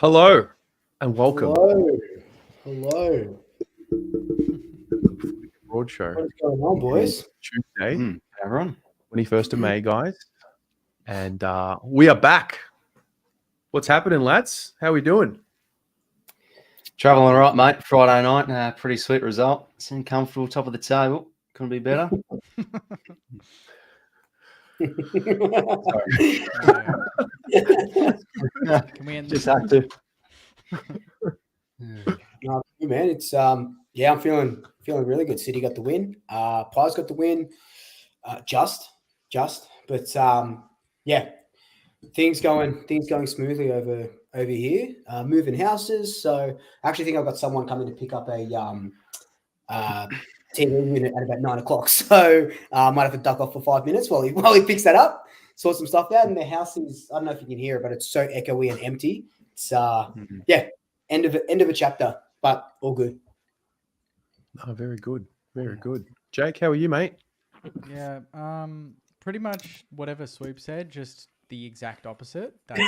Hello and welcome Hello. Broad Show. What's going on, boys? Tuesday, Everyone. 21st of May, guys. And we are back. What's happening, lads? How we doing? Traveling all right, mate. Friday night, pretty sweet result. Sitting comfortable, top of the table. Couldn't be better. Sorry. Can we end Just had to. No, man, it's I'm feeling really good. City got the win. Pies got the win. Just, but things going smoothly over here. Moving houses, so I actually think I've got someone coming to pick up a TV unit at about 9 o'clock. So I might have to duck off for 5 minutes while he picks that up, sort some stuff out. And the house is, I don't know if you can hear it, but it's so echoey and empty. It's end of a chapter, but all good. Oh, very good. Very good. Jake, how are you, mate? Yeah, pretty much whatever Swoop said, just the exact opposite. That's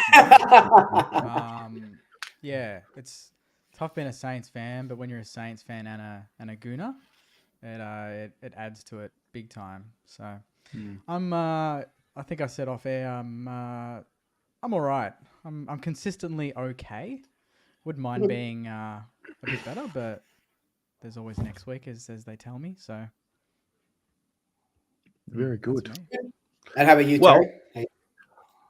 it's tough being a Saints fan, but when you're a Saints fan and a Gooner, it adds to it big time. So I think I said off air, I'm all right. I'm consistently okay. Wouldn't mind being a bit better, but there's always next week, as they tell me. So very good. And how about you, Well, Terry?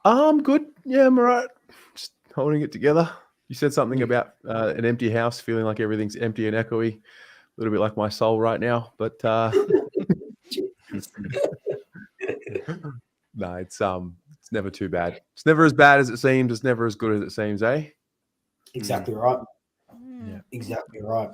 I'm good. Yeah, I'm all right. Just holding it together. You said something about an empty house, feeling like everything's empty and echoey. A little bit like my soul right now, but no, it's never too bad. It's never as bad as it seems. It's never as good as it seems, eh? Exactly right. Yeah, exactly right.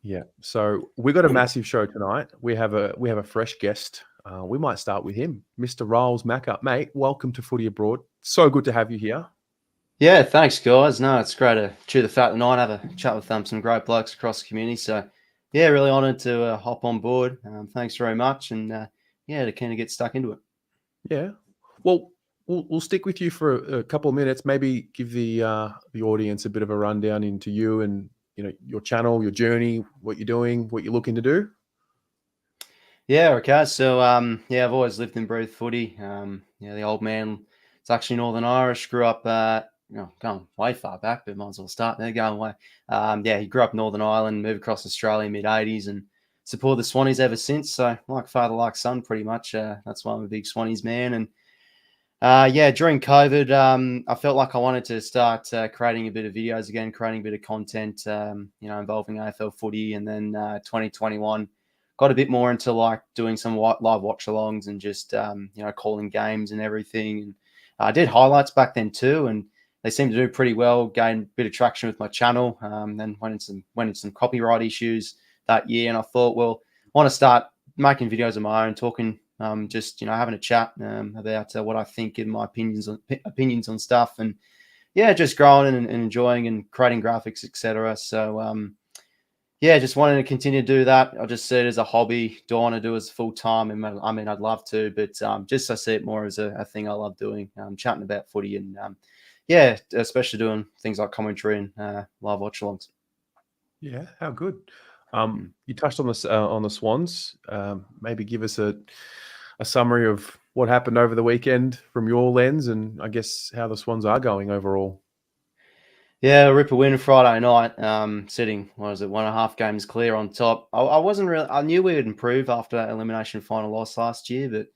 Yeah. So we got a massive show tonight. We have a fresh guest. We might start with him, Mr. Riles Macca. Mate, welcome to Footy Abroad. So good to have you here. Yeah, thanks, guys. No, it's great to chew the fat tonight, have a chat with some great blokes across the community. So, yeah, really honoured to hop on board. Thanks very much. And, to kind of get stuck into it. Yeah. Well, we'll stick with you for a couple of minutes, maybe give the audience a bit of a rundown into you and, your channel, your journey, what you're doing, what you're looking to do. Yeah, okay. So, I've always lived and breathed footy. The old man, it's actually Northern Irish, grew up, going way far back, but might as well start there, going way. He grew up in Northern Ireland, moved across Australia mid-'80s and supported the Swannies ever since. So, like father, like son, pretty much. That's why I'm a big Swannies man. And, during COVID, I felt like I wanted to start creating a bit of videos again, creating a bit of content, involving AFL footy. And then 2021, got a bit more into like doing some live watch-alongs and just, calling games and everything. And I did highlights back then too, and they seemed to do pretty well, gained a bit of traction with my channel. Then went into some copyright issues that year, and I thought, well, I want to start making videos of my own, talking, having a chat about what I think and my opinions on stuff, and just growing and enjoying and creating graphics, etc. So just wanting to continue to do that. I just see it as a hobby. Don't want to do it as full time. I mean, I'd love to, but I see it more as a thing I love doing, chatting about footy and especially doing things like commentary and live watch-alongs. Yeah, how good. You touched on the Swans. Maybe give us a summary of what happened over the weekend from your lens, and I guess how the Swans are going overall. Yeah, ripper win Friday night. Sitting, 1.5 games clear on top. I knew we would improve after that elimination final loss last year, but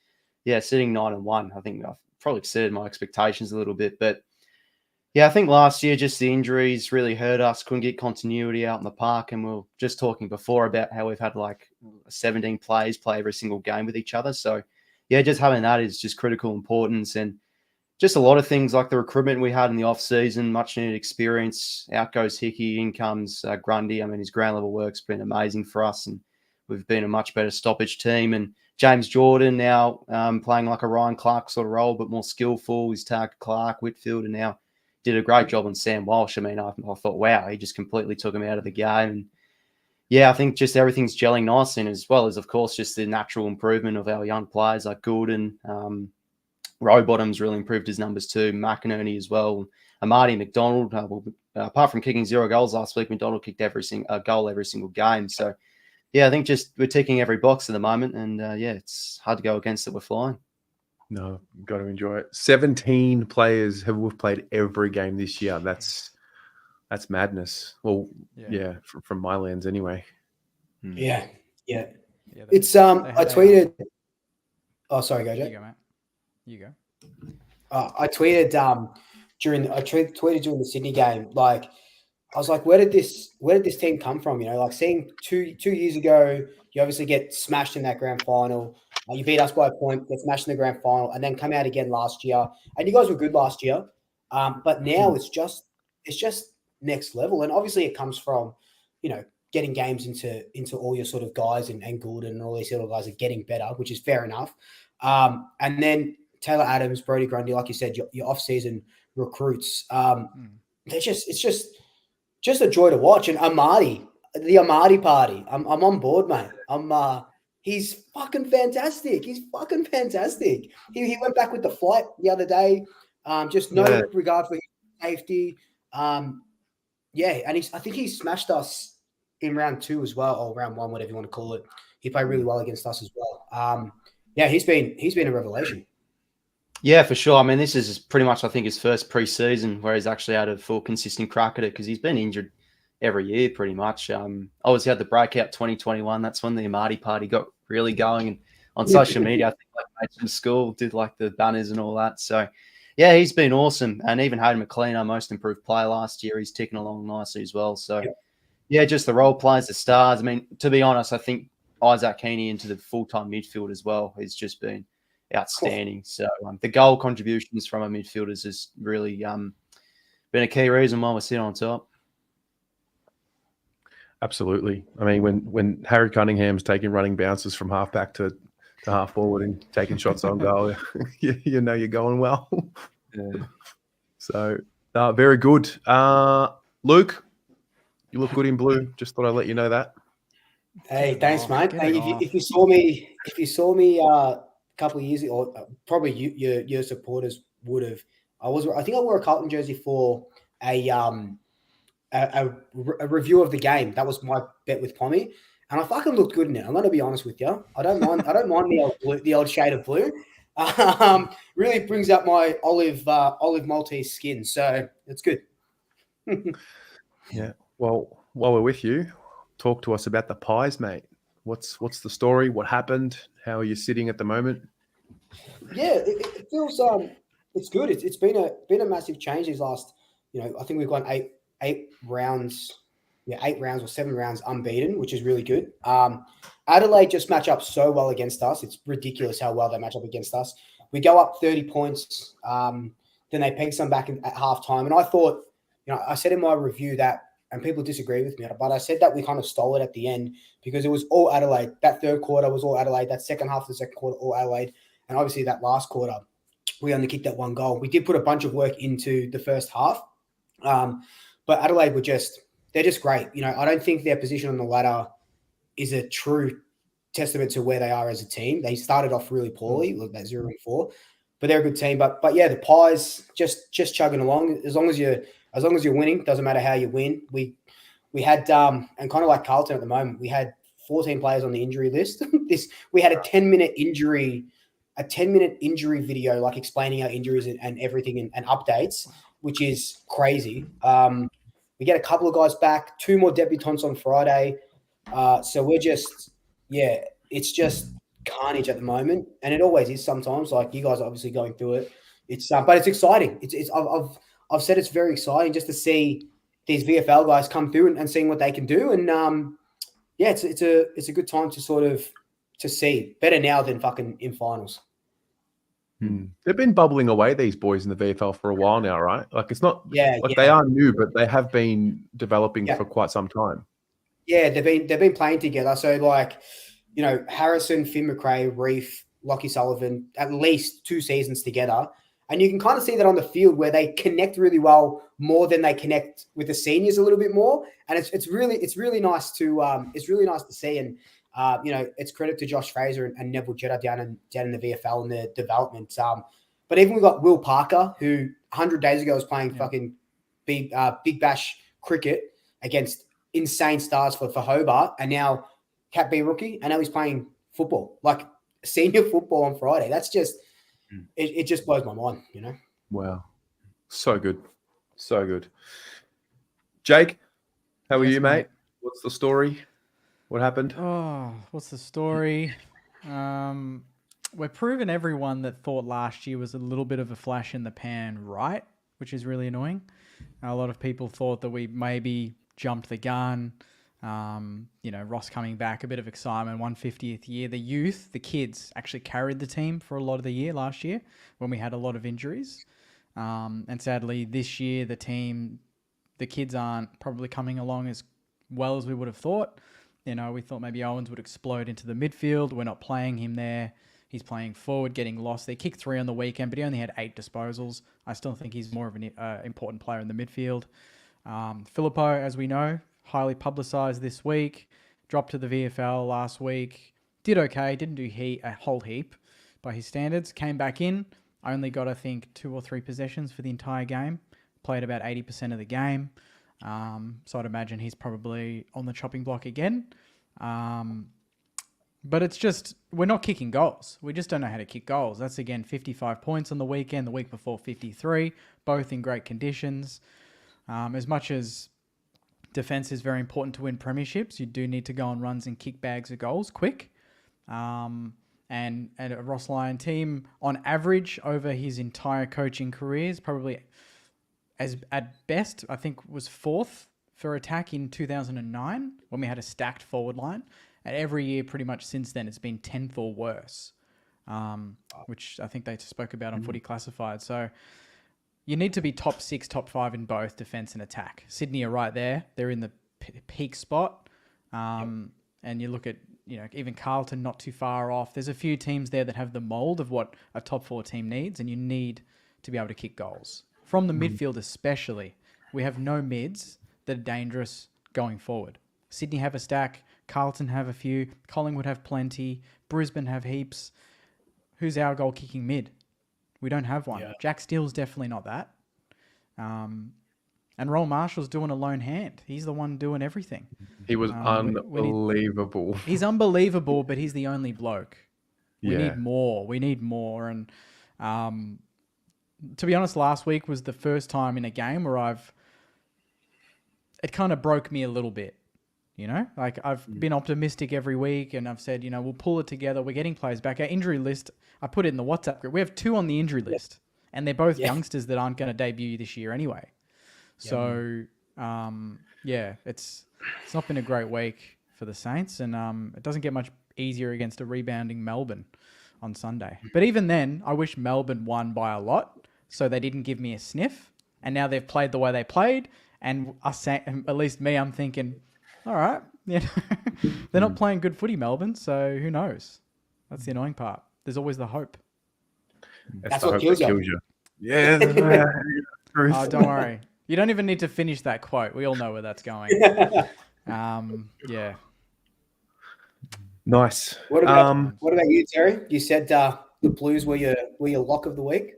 sitting 9-1, I think I've probably exceeded my expectations a little bit. But I think last year just the injuries really hurt us. Couldn't get continuity out in the park, and we were just talking before about how we've had like 17 players play every single game with each other. So just having that is just critical importance, and just a lot of things like the recruitment we had in the off-season, much needed experience. Out goes Hickey, in comes Grundy. I mean, his ground level work's been amazing for us, and we've been a much better stoppage team. And James Jordan now playing like a Ryan Clark sort of role, but more skillful. He's tagged Clark, Whitfield, and now did a great job on Sam Walsh. I mean, I thought, wow, he just completely took him out of the game. And I think just everything's gelling nice, and as well as, of course, just the natural improvement of our young players like Goulden. Rowbottom's really improved his numbers too. McInerney as well. Amadi McDonald. Apart from kicking 0 goals last week, McDonald kicked a goal every single game. So, yeah, I think just we're ticking every box at the moment. And, it's hard to go against it. We're flying. No, got to enjoy it. 17 players have played every game this year. That's madness. Well, yeah, from my lens anyway. Yeah. Yeah, It's I tweeted. Oh, sorry, go, Jake. You go, mate. You go. I tweeted tweeted during the Sydney game. Like, I was like, where did this team come from? You know, like seeing two years ago, you obviously get smashed in that grand final. You beat us by a point, get smashed in the grand final, and then come out again last year. And you guys were good last year, but now it's just next level. And obviously, it comes from, you know, getting games into all your sort of guys and Gordon and all these little guys are getting better, which is fair enough. And then Taylor Adams, Brody Grundy, like you said, your off-season recruits. It's just a joy to watch. And the Amadi party, I'm on board, mate. He's fucking fantastic. He went back with the flight the other day. Just no regard for his safety. And I think he smashed us in round 2 as well, or round 1, whatever you want to call it. He played really well against us as well. He's been a revelation. Yeah, for sure. I mean, this is pretty much, I think, his first pre-season where he's actually had a full consistent crack at it because he's been injured every year pretty much. Obviously had the breakout 2021. That's when the Amadi party got really going. And on social media, I think like mates from school did like the banners and all that. So, yeah, he's been awesome. And even Hayden McLean, our most improved player last year, he's ticking along nicely as well. So, yeah, just the role players, the stars. I mean, to be honest, I think Isaac Heaney into the full-time midfield as well has just been outstanding. So the goal contributions from our midfielders has really been a key reason why we're sitting on top. Absolutely. I mean, when Harry Cunningham's taking running bounces from halfback to half forward and taking shots on goal, you know you're going well. Yeah. So, very good. Luke, you look good in blue. Just thought I'd let you know that. Hey, thanks, mate. Hey, if you saw me a couple of years ago, or probably your supporters would have. I think I wore a Carlton jersey for a review of the game. That was my bet with Pommy, and I fucking looked good in it. I'm going to be honest with you. I don't mind the old shade of blue. Really brings out my olive Maltese skin, so it's good. Yeah. Well, while we're with you, talk to us about the Pies, mate. What's the story? What happened? How are you sitting at the moment? Yeah, it feels it's good. It's been a massive change these last. I think we've gone eight rounds. Yeah, 8 rounds or 7 rounds unbeaten, which is really good. Adelaide just match up so well against us. It's ridiculous how well they match up against us. We go up 30 points. Then they peg some back at halftime. And I thought, I said in my review that, and people disagree with me, but I said that we kind of stole it at the end because it was all Adelaide. That third quarter was all Adelaide. That second half of the second quarter, all Adelaide. And obviously that last quarter, we only kicked that 1 goal. We did put a bunch of work into the first half. But Adelaide they're just great. I don't think their position on the ladder is a true testament to where they are as a team. They started off really poorly, like that 0-4, but they're a good team. But yeah, the Pies just chugging along. As long as you're winning, doesn't matter how you win. We had and kind of like Carlton at the moment, we had 14 players on the injury list. We had a 10-minute injury video, like explaining our injuries and everything and updates, which is crazy. We get a couple of guys back, 2 more debutants on Friday. So it's just carnage at the moment. And it always is sometimes, like you guys are obviously going through it. But it's exciting. I've said it's very exciting just to see these VFL guys come through and seeing what they can do. And it's a good time to see. Better now than fucking in finals. They've been bubbling away, these boys in the VFL for a while now, right? Like it's not they are new, but they have been developing for quite some time. Yeah, they've been playing together. So like, Harrison, Finn McRae, Reef, Lockie Sullivan, at least 2 seasons together. And you can kind of see that on the field where they connect really well, more than they connect with the seniors a little bit more. And it's really nice to see. And it's credit to Josh Fraser and Neville Jetta down in the VFL and the development. But even we got Will Parker, who 100 days ago was playing Yeah. fucking big bash cricket against insane stars for Hobart, and now Cat B rookie, and now he's playing football, like senior football on Friday. That's just it just blows my mind, you know. Wow. So good. So good. Jake, how are Yes, you, mate? What's the story? What happened? Oh, what's the story? We're proving everyone that thought last year was a little bit of a flash in the pan right, which is really annoying. A lot of people thought that we maybe jumped the gun. Ross coming back, a bit of excitement, 150th year. The youth, the kids actually carried the team for a lot of the year last year when we had a lot of injuries. And sadly, this year, the kids aren't probably coming along as well as we would have thought. We thought maybe Owens would explode into the midfield. We're not playing him there. He's playing forward, getting lost. They kicked 3 on the weekend, but he only had 8 disposals. I still think he's more of an important player in the midfield. Filippo, as we know, highly publicised this week. Dropped to the VFL last week. Did okay. Didn't do a whole heap by his standards. Came back in. Only got, I think, 2 or 3 possessions for the entire game. Played about 80% of the game. So I'd imagine he's probably on the chopping block again. But it's just, we're not kicking goals. We just don't know how to kick goals. That's, again, 55 points on the weekend. The week before, 53. Both in great conditions. As much as defense is very important to win premierships, you do need to go on runs and kick bags of goals quick. And a Ross Lyon team, on average, over his entire coaching career, is probably, as at best, I think was 4th for attack in 2009 when we had a stacked forward line. And every year, pretty much since then, it's been 10th or worse, which I think they spoke about on Footy Classified. So you need to be top 6, top 5 in both defense and attack. Sydney are right there. They're in the peak spot. And you look at, even Carlton not too far off. There's a few teams there that have the mold of what a top 4 team needs, and you need to be able to kick goals. From the midfield especially, we have no mids that are dangerous going forward. Sydney have a stack. Carlton have a few. Collingwood have plenty. Brisbane have heaps. Who's our goal-kicking mid? We don't have one. Yeah. Jack Steele's definitely not that. And Roll Marshall's doing a lone hand. He's the one doing everything. He was unbelievable. He's unbelievable, but he's the only bloke. We need more. We need more. And to be honest, last week was the first time in a game where it kind of broke me a little bit. Like I've been optimistic every week, and I've said, we'll pull it together. We're getting players back. Our injury list, I put it in the WhatsApp group. We have 2 on the injury list, and they're both youngsters that aren't going to debut this year anyway. So, it's not been a great week for the Saints, and it doesn't get much easier against a rebounding Melbourne on Sunday. But even then, I wish Melbourne won by a lot, so they didn't give me a sniff. And now they've played the way they played, and at least me, I'm thinking, all right, they're not playing good footy, Melbourne, so who knows? That's the annoying part. There's always the hope. That's what kills you. Yeah. Oh, don't worry. You don't even need to finish that quote. We all know where that's going. Yeah. Nice. What about you, Terry? You said the Blues were your lock of the week.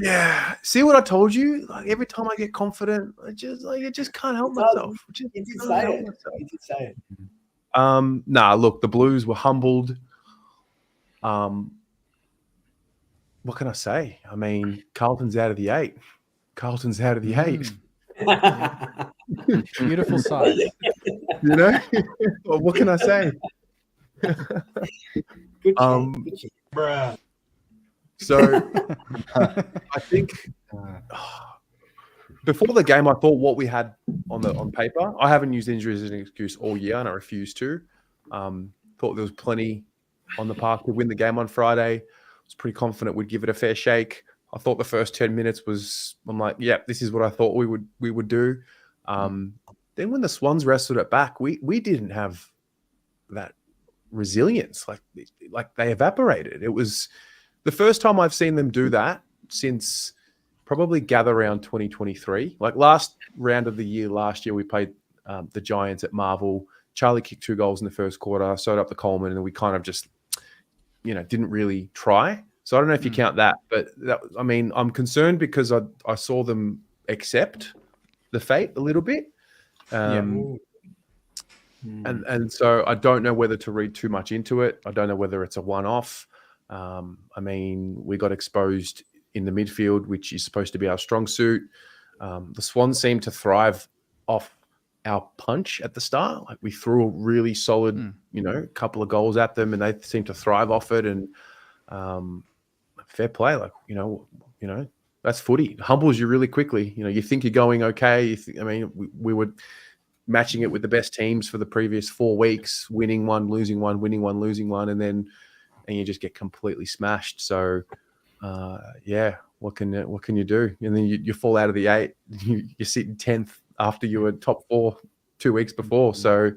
Yeah. See what I told you? Like every time I get confident, I just can't help myself. You did say it. Look, the Blues were humbled. What can I say? I mean, Carlton's out of the 8. Beautiful sight. Well, what can I say? Good So I think before the game, I thought what we had on paper. I haven't used injuries as an excuse all year, and I refuse to. Thought there was plenty on the park to win the game on Friday. Was pretty confident we'd give it a fair shake. I thought the first 10 minutes I'm like, yeah, this is what I thought we would do. Then when the Swans wrestled it back, we didn't have that resilience. Like they evaporated. It was the first time I've seen them do that since probably Gather Round 2023. Like last round of the year, last year we played the Giants at Marvel. Charlie kicked 2 goals in the first quarter, sewed up the Coleman, and we kind of just, didn't really try. So I don't know if you count that, but I mean, I'm concerned because I saw them accept the fate a little bit. And so I don't know whether to read too much into it. I don't know whether it's a one-off. I mean, we got exposed in the midfield, which is supposed to be our strong suit. The Swans seem to thrive off our punch at the start. Like we threw a really solid, couple of goals at them, and they seem to thrive off it. And fair play, like that's footy. It humbles you really quickly. You think you're going okay. We were matching it with the best teams for the previous 4 weeks, winning one, losing one, winning one, losing one, and you just get completely smashed. So, what can you do? And then you fall out of the 8. You sit in 10th after you were top 4 2 weeks before. So,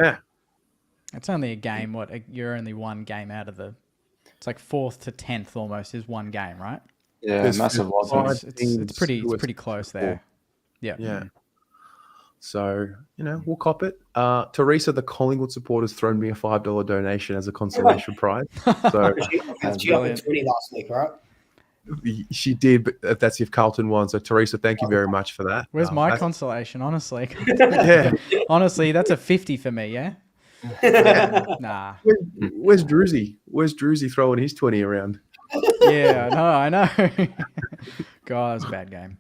yeah, it's only a game. You're only one game out of it's like 4th to 10th almost is one game, right? Yeah, There's massive loss. It's pretty close there. Yeah. Yeah. So, we'll cop it. Teresa, the Collingwood supporters, thrown me a $5 donation as a consolation prize. So She got 20 last week, right? she did, but that's if Carlton won. So, Teresa, thank you very much for that. Where's my consolation, honestly? Yeah. Honestly, that's a 50 for me, yeah? Nah. Where's Druzy? Where's Druzy throwing his 20 around? Yeah, I know. God, it was a bad game.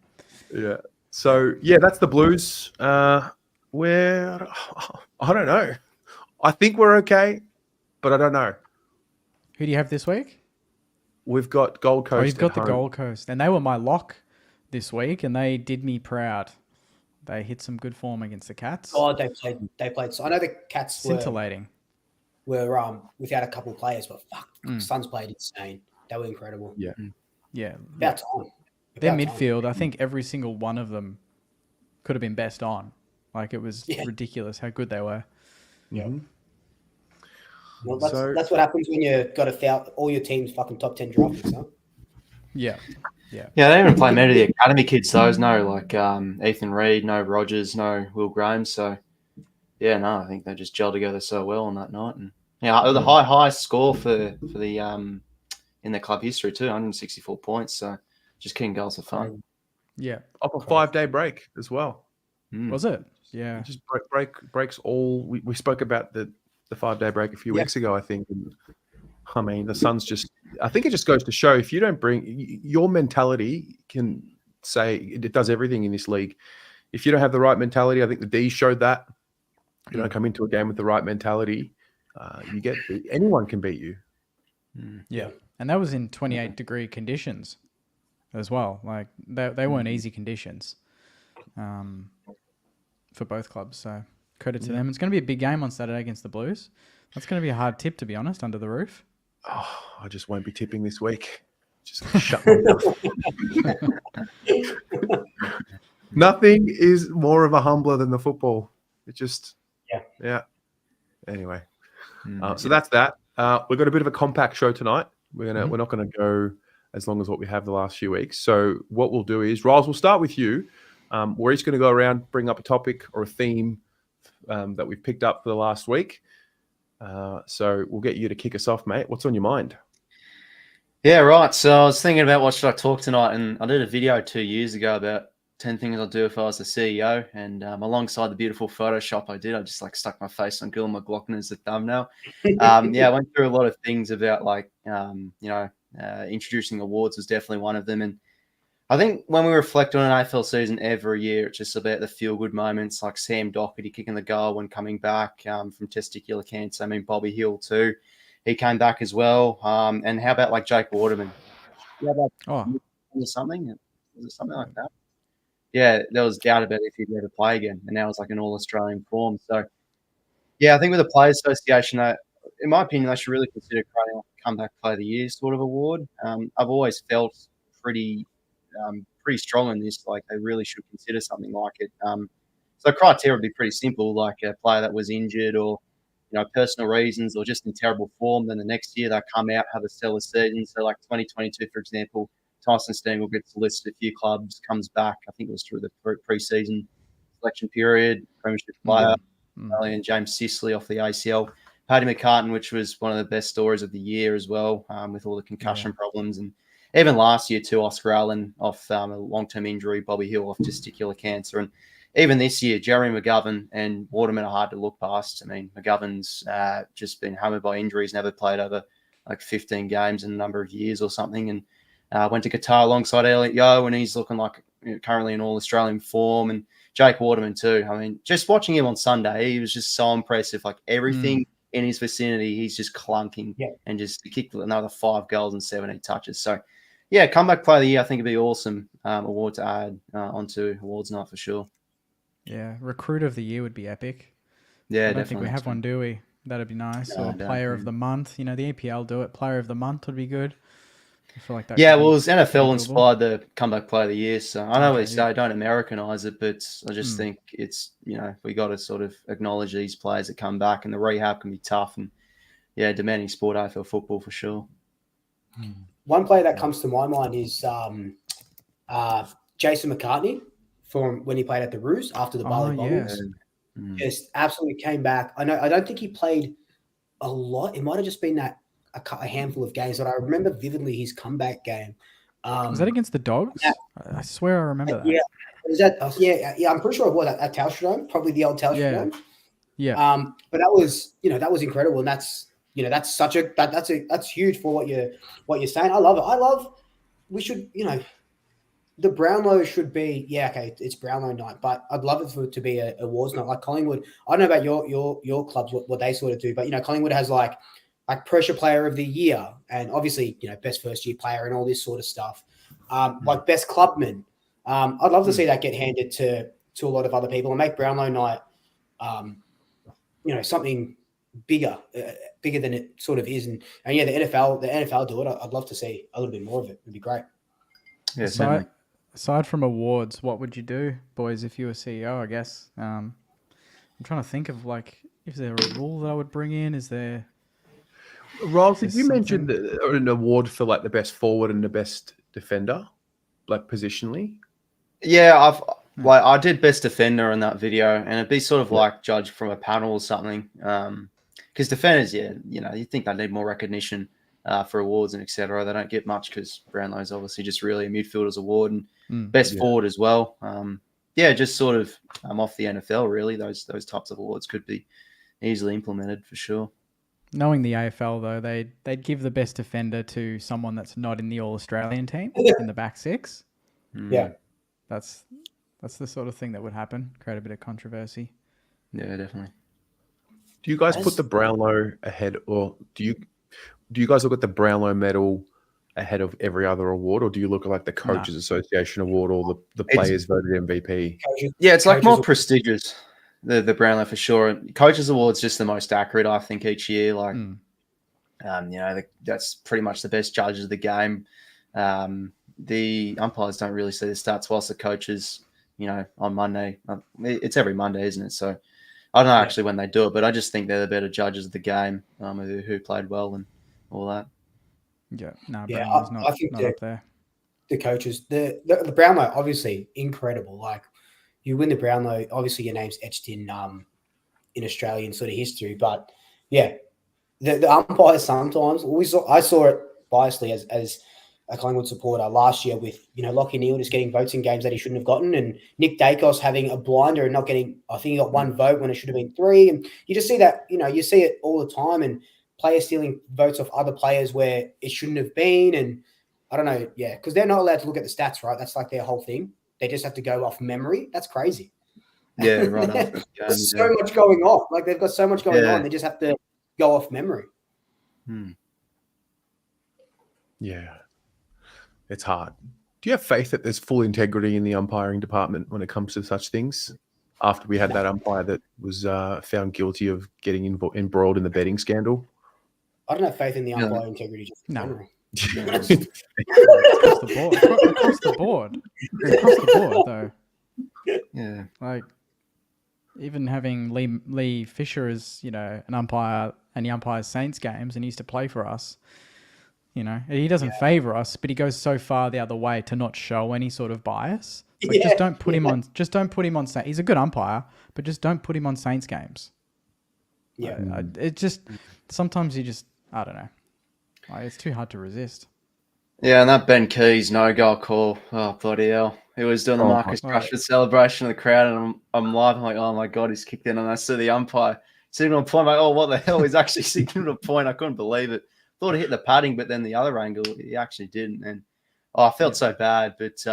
Yeah. So, that's the Blues. I don't know. I think we're okay, but I don't know. Who do you have this week? We've got Gold Coast. You've got the Gold Coast. And they were my lock this week, and they did me proud. They hit some good form against the Cats. Oh, they played. So I know the Cats scintillating. Were without a couple of players, but Suns played insane. They were incredible. Yeah. Yeah. About time. Their midfield, I think every single one of them could have been best on. Like, it was ridiculous how good they were. Yeah. Well, that's what happens when you got all your teams fucking top 10 draft picks, huh? Yeah. Yeah, they didn't even play many of the academy kids. Those no, Ethan Reid, no Rogers, no Will Graham. So, I think they just gelled together so well on that night. And it was the highest score for the in their club history too, 164 points. So, just kicking goals for fun. Yeah, off a 5-day break as well. Was it? Yeah, just breaks all. We spoke about the 5-day break a few weeks ago, I think. And, I mean, the Suns I think it just goes to show if you don't bring your mentality can say it does everything in this league. If you don't have the right mentality, I think the D's showed that. You don't come into a game with the right mentality, anyone can beat you. Yeah, and that was in 28-degree conditions as well. Like they weren't easy conditions for both clubs. So credit to them. It's going to be a big game on Saturday against the Blues. That's going to be a hard tip, to be honest, under the roof. Oh, I just won't be tipping this week. Just shut my mouth. Nothing is more of a humbler than the football. It just, Anyway, so that's that. We've got a bit of a compact show tonight. We're not gonna go as long as what we have the last few weeks. So what we'll do is, Riles, we'll start with you. We're each going to go around, bring up a topic or a theme that we've picked up for the last week. So we'll get you to kick us off, mate. What's on your mind? Yeah, right. So I was thinking about what should I talk tonight, and I did a video 2 years ago about 10 things I'd do if I was the CEO. And alongside the beautiful Photoshop I did, I just stuck my face on Gil McLaughlin as the thumbnail. I went through a lot of things about introducing awards was definitely one of them. And I think when we reflect on an AFL season every year, it's just about the feel-good moments, like Sam Doherty kicking the goal when coming back from testicular cancer. I mean, Bobby Hill too. He came back as well. And how about Jake Waterman? Something? Was it something like that? Yeah, there was doubt about if he'd ever play again. And now it's an all-Australian form. So, I think with the Players Association, in my opinion, they should really consider creating a comeback player of the year sort of award. I've always felt pretty strong on this. They really should consider something like it. So the criteria would be pretty simple, like a player that was injured or, personal reasons or just in terrible form. Then the next year they come out, have a stellar season. So 2022, for example, Tyson Stengel gets listed a few clubs, comes back. I think it was through the pre-season selection period, premiership player, and James Sicily off the ACL. Paddy McCartan, which was one of the best stories of the year as well, with all the concussion problems. And even last year too, Oscar Allen off a long-term injury, Bobby Hill off testicular cancer. And even this year, Jeremy McGovern and Waterman are hard to look past. I mean, McGovern's just been hammered by injuries, never played over like 15 games in a number of years or something. And went to Qatar alongside Elliot Yeo, and he's looking like currently in all-Australian form. And Jake Waterman too. I mean, just watching him on Sunday, he was just so impressive. Like everything in his vicinity, he's just clunking and just kicked another 5 goals and 17 touches. So, yeah, comeback player of the year, I think it'd be awesome award to add onto awards night for sure. Yeah, recruit of the year would be epic. Yeah, I don't definitely. think we have one, do we? That'd be nice. Or player of the month. You know, the EPL do it. Player of the month would be good. I feel like that. Yeah, well, it was NFL inspired the comeback player of the year. So I know we say don't Americanize it, but I just think it's, we got to sort of acknowledge these players that come back, and the rehab can be tough. And yeah, demanding sport, AFL football for sure. One player that comes to my mind is Jason McCartney from when he played at the Roos after the Bali Bombings. Just absolutely came back. I don't think he played a lot. It might have just been that a handful of games, but I remember vividly his comeback game. Was that against the Dogs? Yeah. I swear I remember that. Yeah, was that? Yeah. I'm pretty sure it was at Telstra Dome, probably the old Telstra Dome. Yeah. But that was incredible, and that's that's huge for what you're saying. I love it. We should, the Brownlow should be, it's Brownlow night, but I'd love it for it to be a awards night like Collingwood. I don't know about your clubs, what they sort of do, but Collingwood has like pressure player of the year, and obviously best first year player and all this sort of stuff, like best clubman. I'd love to see that get handed to a lot of other people and make Brownlow night something bigger than it sort of is. And the NFL do it. I'd love to see a little bit more of it. It'd be great. Yeah, aside from awards, what would you do, boys, if you were CEO, I guess? I'm trying to think of is there a rule that I would bring in? Is there... Riles, did you mention an award for the best forward and the best defender, positionally? Yeah, I did best defender in that video, and it'd be sort of judged from a panel or something. Because defenders, you think they need more recognition for awards and etc. They don't get much because Brownlow is obviously just really a midfielder's award, and best forward as well. Just sort of off the NFL really. Those types of awards could be easily implemented for sure. Knowing the AFL though, they'd give the best defender to someone that's not in the All-Australian team in the back six. Yeah, that's the sort of thing that would happen. Create a bit of controversy. Yeah, definitely. Do you guys put the Brownlow ahead, or do you guys look at the Brownlow medal ahead of every other award, or do you look at the Coaches Association award or the players voted MVP? Yeah, it's more prestigious. The Brownlow for sure. Coaches Award's just the most accurate, I think, each year. That's pretty much the best judges of the game. The umpires don't really see the stats, whilst the coaches, on Monday, it's every Monday, isn't it? So I don't know actually when they do it, but I just think they're the better judges of the game, who played well and all that. Yeah, Brownlow's not up there. The coaches, the Brownlow, obviously incredible. You win the Brownlow, obviously your name's etched in Australian sort of history. But the umpires sometimes I saw it biasly as a Collingwood supporter last year with Lachie Neale just getting votes in games that he shouldn't have gotten, and Nick Dacos having a blinder and not getting. I think he got 1 vote when it should have been 3, and you just see that you see it all the time, and players stealing votes off other players where it shouldn't have been, and I don't know, because they're not allowed to look at the stats, right? That's their whole thing. They just have to go off memory. That's crazy. Yeah, right. There's so much going on. They've got so much going on. They just have to go off memory. Yeah. It's hard. Do you have faith that there's full integrity in the umpiring department when it comes to such things? After we had that umpire that was found guilty of getting embroiled in the betting scandal? I don't have faith in the umpire integrity. Across the board, though. Yeah. Even having Lee Fisher as an umpire, and he umpires Saints games and he used to play for us. He doesn't favour us, but he goes so far the other way to not show any sort of bias. Just don't put him on. Just don't put him on. He's a good umpire, but just don't put him on Saints games. Yeah. It just sometimes you just I don't know. Like, it's too hard to resist. Yeah, and that Ben Keys no-goal call. Oh, bloody hell. He was doing the Oh, Marcus Rashford celebration of the crowd, and I'm live. I'm like, oh, my God, he's kicked in. And I see the umpire signal a point. I'm like, oh, what the hell? He's actually signaling a point. I couldn't believe it. Thought he hit the padding, but then the other angle, he actually didn't. And I felt so bad. But,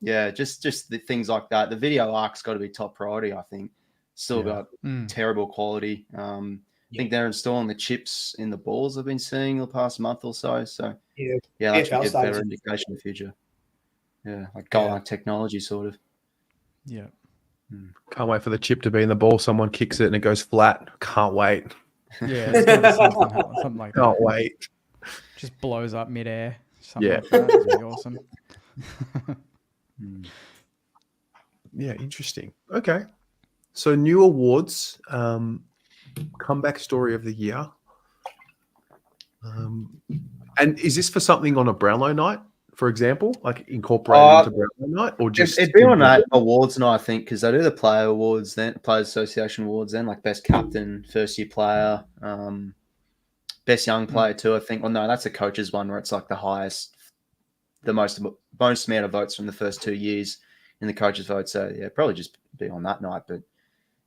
yeah, just the things like that. The video arc's got to be top priority, I think. Still got terrible quality. I think they're installing the chips in the balls I've been seeing the past month or so. So, yeah, that should give a better indication in the future. Yeah, like goal line technology, sort of. Yeah. Can't wait for the chip to be in the ball. Someone kicks it and it goes flat. Can't wait. Yeah, it's gonna be something like that. Can't wait. Just blows up midair. Something like that. It's pretty awesome. Yeah, interesting. Okay. So new awards, comeback story of the year. And is this for something on a Brownlow night, for example, like incorporated into Brownlow night, or just it'd be on that awards night, I think, because they do the player awards, then Players Association awards, then like best captain, first year player, best young player too. I think. Well, no, that's a coach's one where it's like the highest, the most amount of votes from the first 2 years in the coach's vote. So yeah, probably just be on that night, but.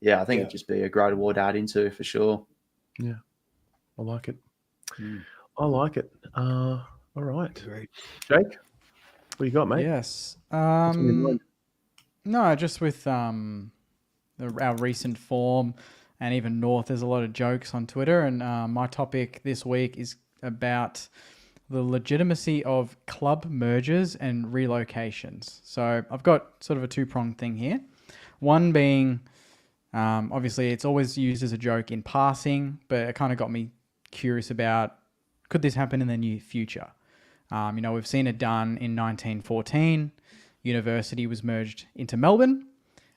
Yeah, I think it'd just be a great award to add into for sure. Yeah, I like it. I like it. All right. Great. Jake, what you got, mate? Yes. No, just with our recent form and even North, there's a lot of jokes on Twitter. And my topic this week is about the legitimacy of club mergers and relocations. So I've got sort of a two-pronged thing here. One being... obviously, it's always used as a joke in passing, but it kind of got me curious about, could this happen in the near future? We've seen it done in 1914. University was merged into Melbourne.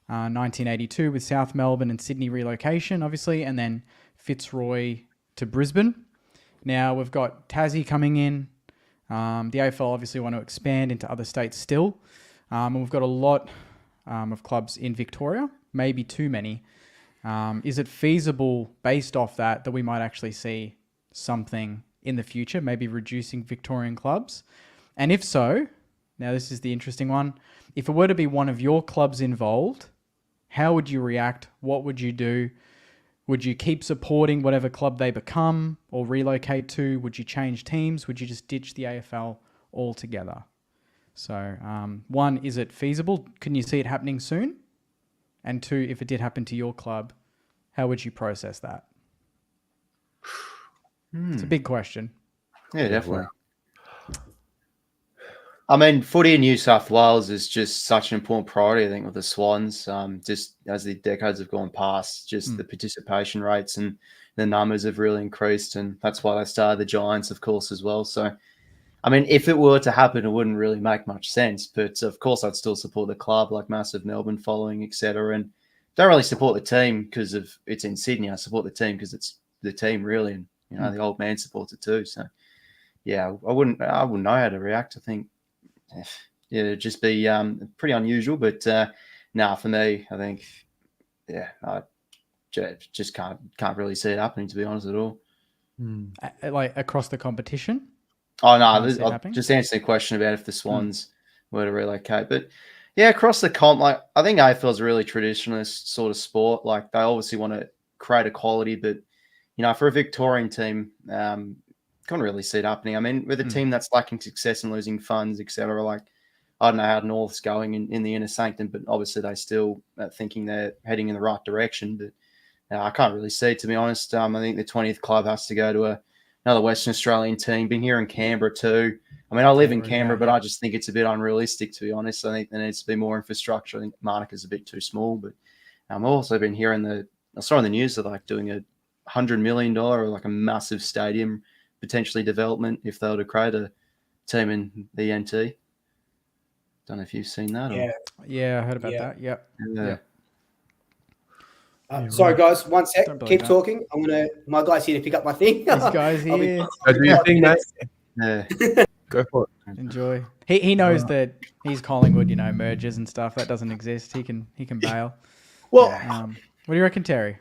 1982 with South Melbourne and Sydney relocation, obviously, and then Fitzroy to Brisbane. Now we've got Tassie coming in. The AFL obviously want to expand into other states still. And we've got a lot of clubs in Victoria. Maybe too many. Is it feasible based off that we might actually see something in the future, maybe reducing Victorian clubs? And if so, now this is the interesting one. If it were to be one of your clubs involved, how would you react? What would you do? Would you keep supporting whatever club they become or relocate to? Would you change teams? Would you just ditch the AFL altogether? So, one, is it feasible? Can you see it happening soon? And two, if it did happen to your club, how would you process that? It's a big question. Yeah, definitely. I mean, footy in New South Wales is just such an important priority, I think, with the Swans. Just as the decades have gone past, just the participation rates and the numbers have really increased. And that's why they started the Giants, of course, as well. So, I mean, if it were to happen, it wouldn't really make much sense. But of course, I'd still support the club, like massive Melbourne following, etc. And don't really support the team because of it's in Sydney. I support the team because it's the team, really, and the old man supports it too. So, yeah, I wouldn't know how to react. I think, it'd just be pretty unusual. But for me, I think, I just can't really see it happening, to be honest, at all. Like across the competition. Oh, no, I'll just answer the question about if the Swans were to relocate. But, yeah, across the comp, like I think AFL is a really traditionalist sort of sport. Like they obviously want to create equality, but, for a Victorian team, can't really see it happening. I mean, with a team that's lacking success and losing funds, etc., like I don't know how North's going in the inner sanctum, but obviously they still thinking they're heading in the right direction. But I can't really see it, to be honest. I think the 20th club has to go to another Western Australian team. Been here in Canberra too. I mean, I live in Canberra, but I just think it's a bit unrealistic, to be honest. I think there needs to be more infrastructure. I think Monaca's a bit too small. But I've also been hearing I saw in the news that like doing $100 million or like a massive stadium potentially development if they were to create a team in the NT. Don't know if you've seen that. Yeah, I heard about that. Yep. Yeah. Sorry, guys. One sec. Keep talking. My guy's here to pick up my thing. This guy's here. Do your thing, mate. Yeah. Go for it. Enjoy. He knows that he's Collingwood, mergers and stuff. That doesn't exist. He can bail. Well, what do you reckon, Terry?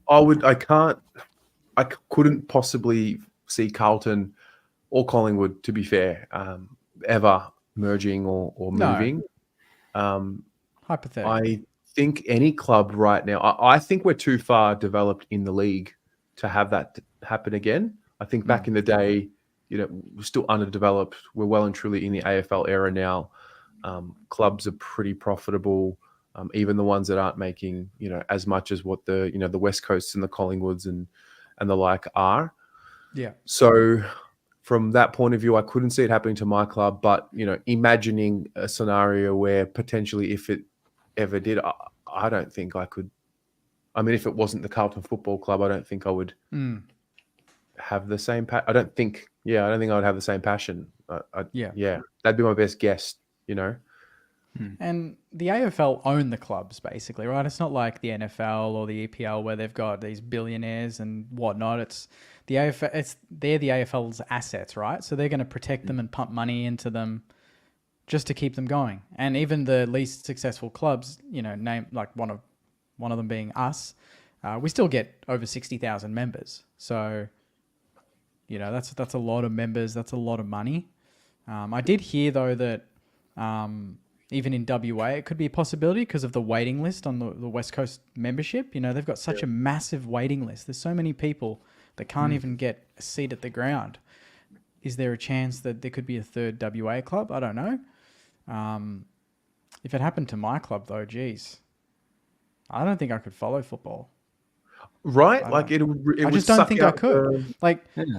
I couldn't possibly see Carlton or Collingwood, to be fair, ever merging or No. moving. Hypothetically. I think any club right now, I think we're too far developed in the league to have that happen again. I think back in the day, we're still underdeveloped. We're well and truly in the AFL era now. Clubs are pretty profitable, even the ones that aren't making, as much as what the West Coasts and the Collingwoods and the like are. Yeah. So from that point of view, I couldn't see it happening to my club, but, imagining a scenario where potentially if it ever did, I don't think I could. I mean, if it wasn't the Carlton Football Club, I don't think I would have the same. I don't think I would have the same passion. Yeah. That'd be my best guess. And the AFL own the clubs, basically, right? It's not like the NFL or the EPL where they've got these billionaires and whatnot. It's the AFL. They're the AFL's assets, right? So they're going to protect them and pump money into them just to keep them going. And even the least successful clubs, name like one of them being us, we still get over 60,000 members. So, that's a lot of members. That's a lot of money. I did hear though that even in WA, it could be a possibility because of the waiting list on the West Coast membership. They've got such a massive waiting list. There's so many people that can't even get a seat at the ground. Is there a chance that there could be a third WA club? I don't know. If it happened to my club though, geez, I don't think I could follow football. Right? Like it I would just don't suck think I out could.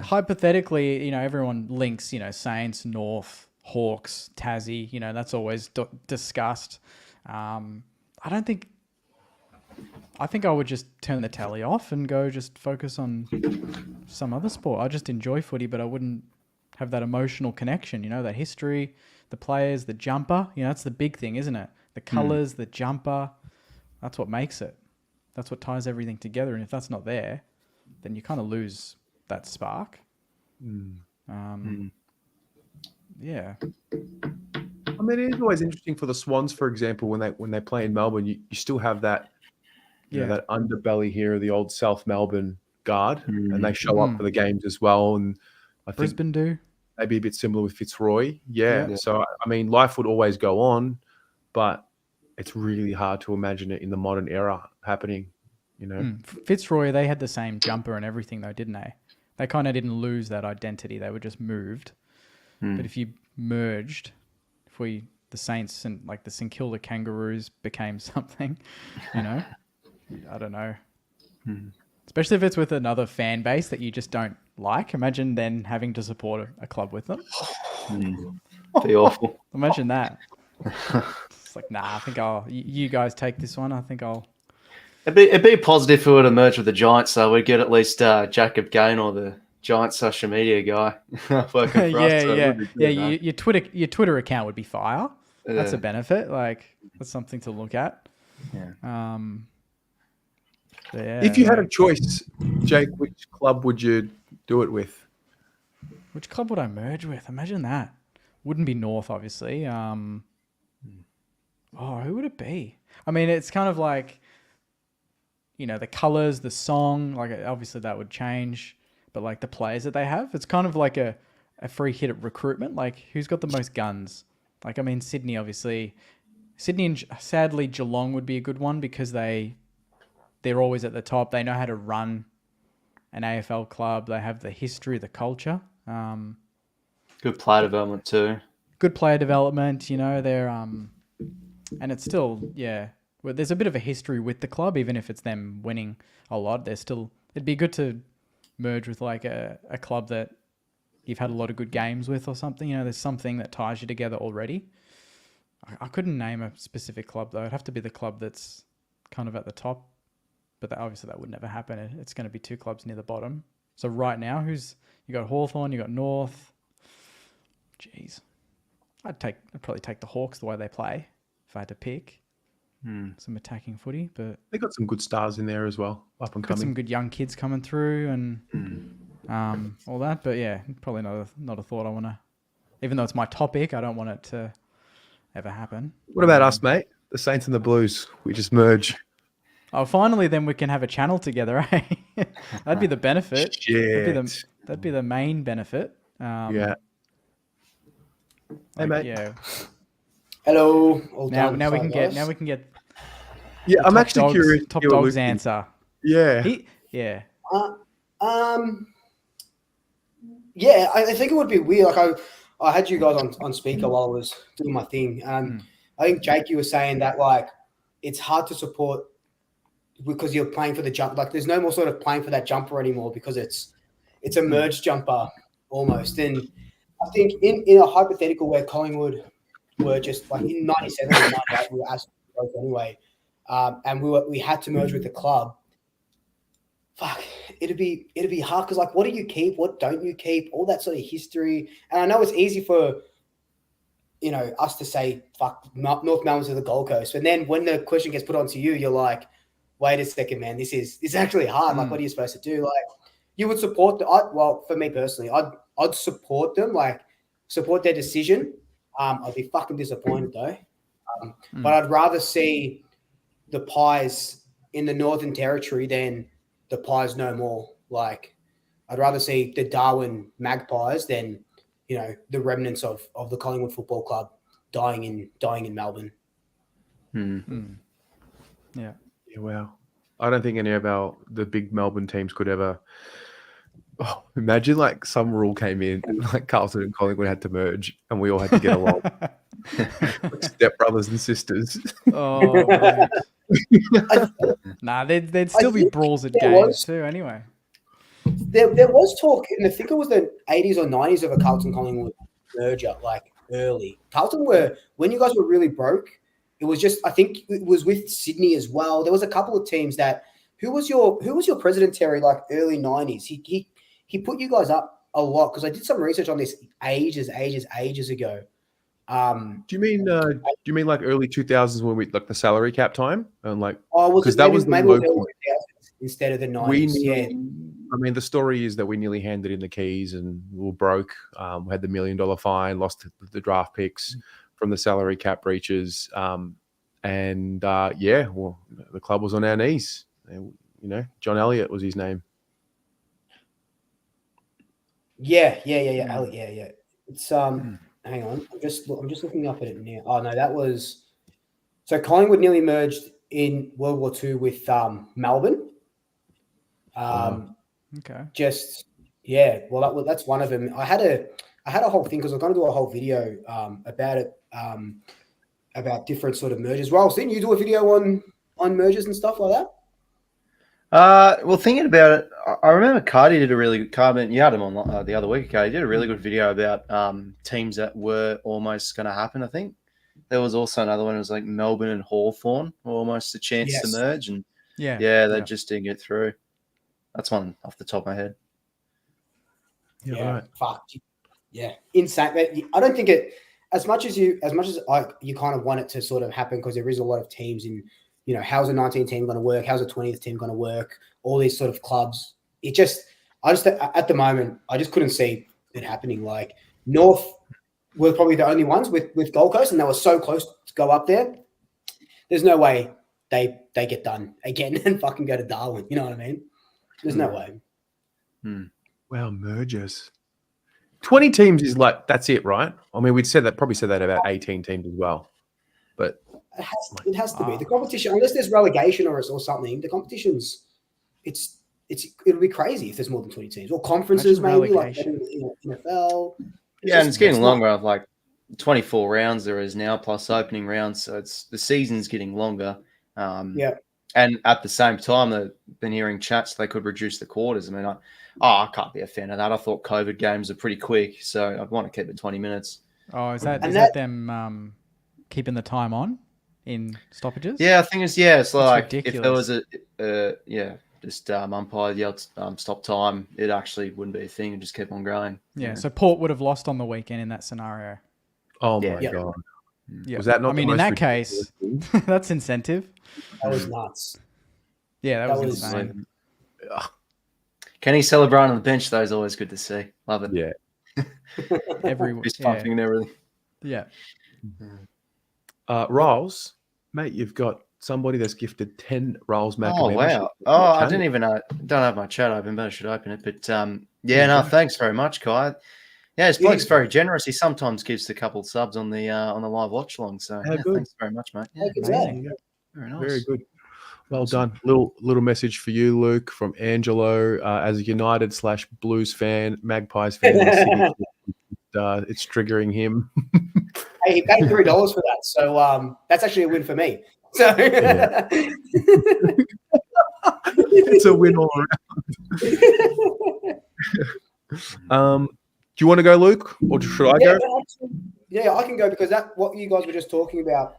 Hypothetically, everyone links, Saints, North, Hawks, Tassie, that's always discussed. I think I would just turn the tally off and go just focus on some other sport. I just enjoy footy, but I wouldn't have that emotional connection, that history, the players, the jumper, that's the big thing, isn't it? The colours, the jumper, that's what makes it. That's what ties everything together. And if that's not there, then you kind of lose that spark. Yeah. I mean, it is always interesting for the Swans, for example, when they play in Melbourne, you still have that, that underbelly here of the old South Melbourne guard, and they show up for the games as well. And I think Brisbane do. maybe a bit similar with Fitzroy. Yeah. So, I mean, life would always go on, but it's really hard to imagine it in the modern era happening, Fitzroy, they had the same jumper and everything though, didn't they? They kind of didn't lose that identity. They were just moved. But if you merged, the Saints and like the St Kilda Kangaroos became something, I don't know. Especially if it's with another fan base that you just don't like. Imagine then having to support a club with them. Be awful. Imagine that. It's like, nah, I think you guys take this one. I think I'll. It'd be positive if we were to merge with the Giants, so we'd get at least Jacob Gaynor, the Giants social media guy, working for us. So your Twitter account would be fire. That's a benefit. Like that's something to look at. Yeah. If you had a choice, Jake, which club would you do it with? Which club would I merge with? Imagine that. Wouldn't be North, obviously. Who would it be? I mean, it's kind of like, the colours, the song, like obviously that would change, but like the players that they have, it's kind of like a free hit at recruitment. Like who's got the most guns? Like, I mean, Sydney, obviously. Sydney and sadly Geelong would be a good one because they're always at the top. They know how to run an AFL club. They have the history, the culture. Good player development too. Good player development, they're and it's still, well, there's a bit of a history with the club, even if it's them winning a lot. It'd be good to merge with like a club that you've had a lot of good games with or something. There's something that ties you together already. I couldn't name a specific club though. It'd have to be the club that's kind of at the top, but obviously that would never happen. It's going to be two clubs near the bottom. So right now, you got Hawthorn, you got North. Jeez, I'd probably take the Hawks the way they play if I had to pick. Some attacking footy, but they got some good stars in there as well, up and got coming. some good young kids coming through and all that. But yeah, probably not a thought I want to. Even though it's my topic, I don't want it to ever happen. What about us, mate? The Saints and the Blues. We just merge. Oh, finally, then we can have a channel together, eh? That'd be the benefit. Shit. That'd be the main benefit. Yeah. Hey, mate. Yeah. Hello. All Now done. we Sorry, can get guys. Yeah, the I'm top actually dogs, curious. Top to hear what dogs Luke thinks. answer. Yeah. Uh, um. Yeah, I think it would be weird. Like I had you guys on speaker while I was doing my thing. I think Jake, you were saying that like it's hard to support because you're playing for the jump. Like there's no more sort of playing for that jumper anymore because it's a merged jumper almost. And I think in a hypothetical where Collingwood were just like in 97 and 98, we were absolutely broke anyway. And we had to merge with the club. Fuck, it'd be hard because like, what do you keep? What don't you keep? All that sort of history. And I know it's easy for us to say fuck North Melbourne to the Gold Coast, and then when the question gets put onto you, you're like, wait a second, man, this is actually hard. Like, what are you supposed to do? Like, you would support well, for me personally, I'd support them, like support their decision. I'd be fucking disappointed though, but I'd rather see the Pies in the Northern Territory than the Pies no more. Like, I'd rather see the Darwin Magpies than the remnants of the Collingwood Football Club dying in Melbourne. Yeah. Yeah, wow. I don't think any of the big Melbourne teams could ever. Oh, imagine like some rule came in, like Carlton and Collingwood had to merge, and we all had to get along, like step brothers and sisters. Oh, mate. Nah, there'd still be brawls at games too. Anyway, there was talk, and I think it was the 80s or 90s of a Carlton Collingwood merger, like early. Carlton when you guys were really broke. It was just, I think it was with Sydney as well. There was a couple of teams that. Who was your president, Terry? Like early 90s. He put you guys up a lot because I did some research on this ages ago. Do you mean like early 2000s when we like the salary cap time and like? Was that was maybe local, early 2000s instead of the 90s? I mean, the story is that we nearly handed in the keys and we were broke. We had the $1 million fine, lost the draft picks from the salary cap breaches, well, the club was on our knees. John Elliott was his name. Yeah. It's hang on, I'm just looking up at it now. Oh no, that was so Collingwood nearly merged in World War II with Melbourne. okay. Well, that's one of them. I had a whole thing because I was going to do a whole video about it, about different sort of mergers. Riles, didn't you do a video on mergers and stuff like that? Well, thinking about it, I remember Cardi did a really good comment. You had him on the other week. He did a really good video about teams that were almost going to happen. I think there was also another one. It was like Melbourne and Hawthorn were almost a chance to merge, and they just didn't get through. That's one off the top of my head. Yeah, right. Fuck. Yeah, insane. I don't think it as much as you kind of want it to sort of happen because there is a lot of teams in. How's a 19 team going to work? How's a 20th team going to work? All these sort of clubs. I just at the moment, I just couldn't see it happening. Like North were probably the only ones with Gold Coast, and they were so close to go up there. There's no way they get done again and fucking go to Darwin. You know what I mean? There's no way. Wow, mergers. 20 teams is like, that's it, right? I mean, probably said that about 18 teams as well. But it has to be the competition, unless there's relegation or something. The competition's it'll be crazy if there's more than 20 teams or conferences, maybe like NFL. And it's getting longer. Of like 24 rounds there is now plus opening rounds, so the season's getting longer. And at the same time, they've been hearing chats they could reduce the quarters. I mean, I can't be a fan of that. I thought COVID games are pretty quick, so I'd want to keep it 20 minutes. Oh, is that them keeping the time on in stoppages? Yeah, I think it's like ridiculous. if there was umpire yelled stop time, it actually wouldn't be a thing and just keep on going. Yeah, so Port would have lost on the weekend in that scenario. Oh my God. Yeah. Was that not? I mean, in that case, that's incentive. That was nuts. Yeah, that was insane. Kenny celebrate on the bench though is always good to see. Love it. Yeah. Fist pumping and everything. Yeah. Riles, mate, you've got somebody that's gifted 10 Riles Macca Oh memberships. wow! Oh, I didn't even don't have my chat open, but I should open it. But yeah, no, thanks very much, Kai. Yeah, this bloke's very generous. He sometimes gives a couple subs on the live watch along. So How yeah, good. thanks very much, mate. Yeah, Amazing. very nice. Very good. Well done. Little message for you, Luke, from Angelo. As a United/Blues fan, Magpies fan in the city, it's triggering him. Hey, he paid $3 for that, so that's actually a win for me. So It's a win all around. Do you want to go, Luke, or should I go? Yeah, I can go because what you guys were just talking about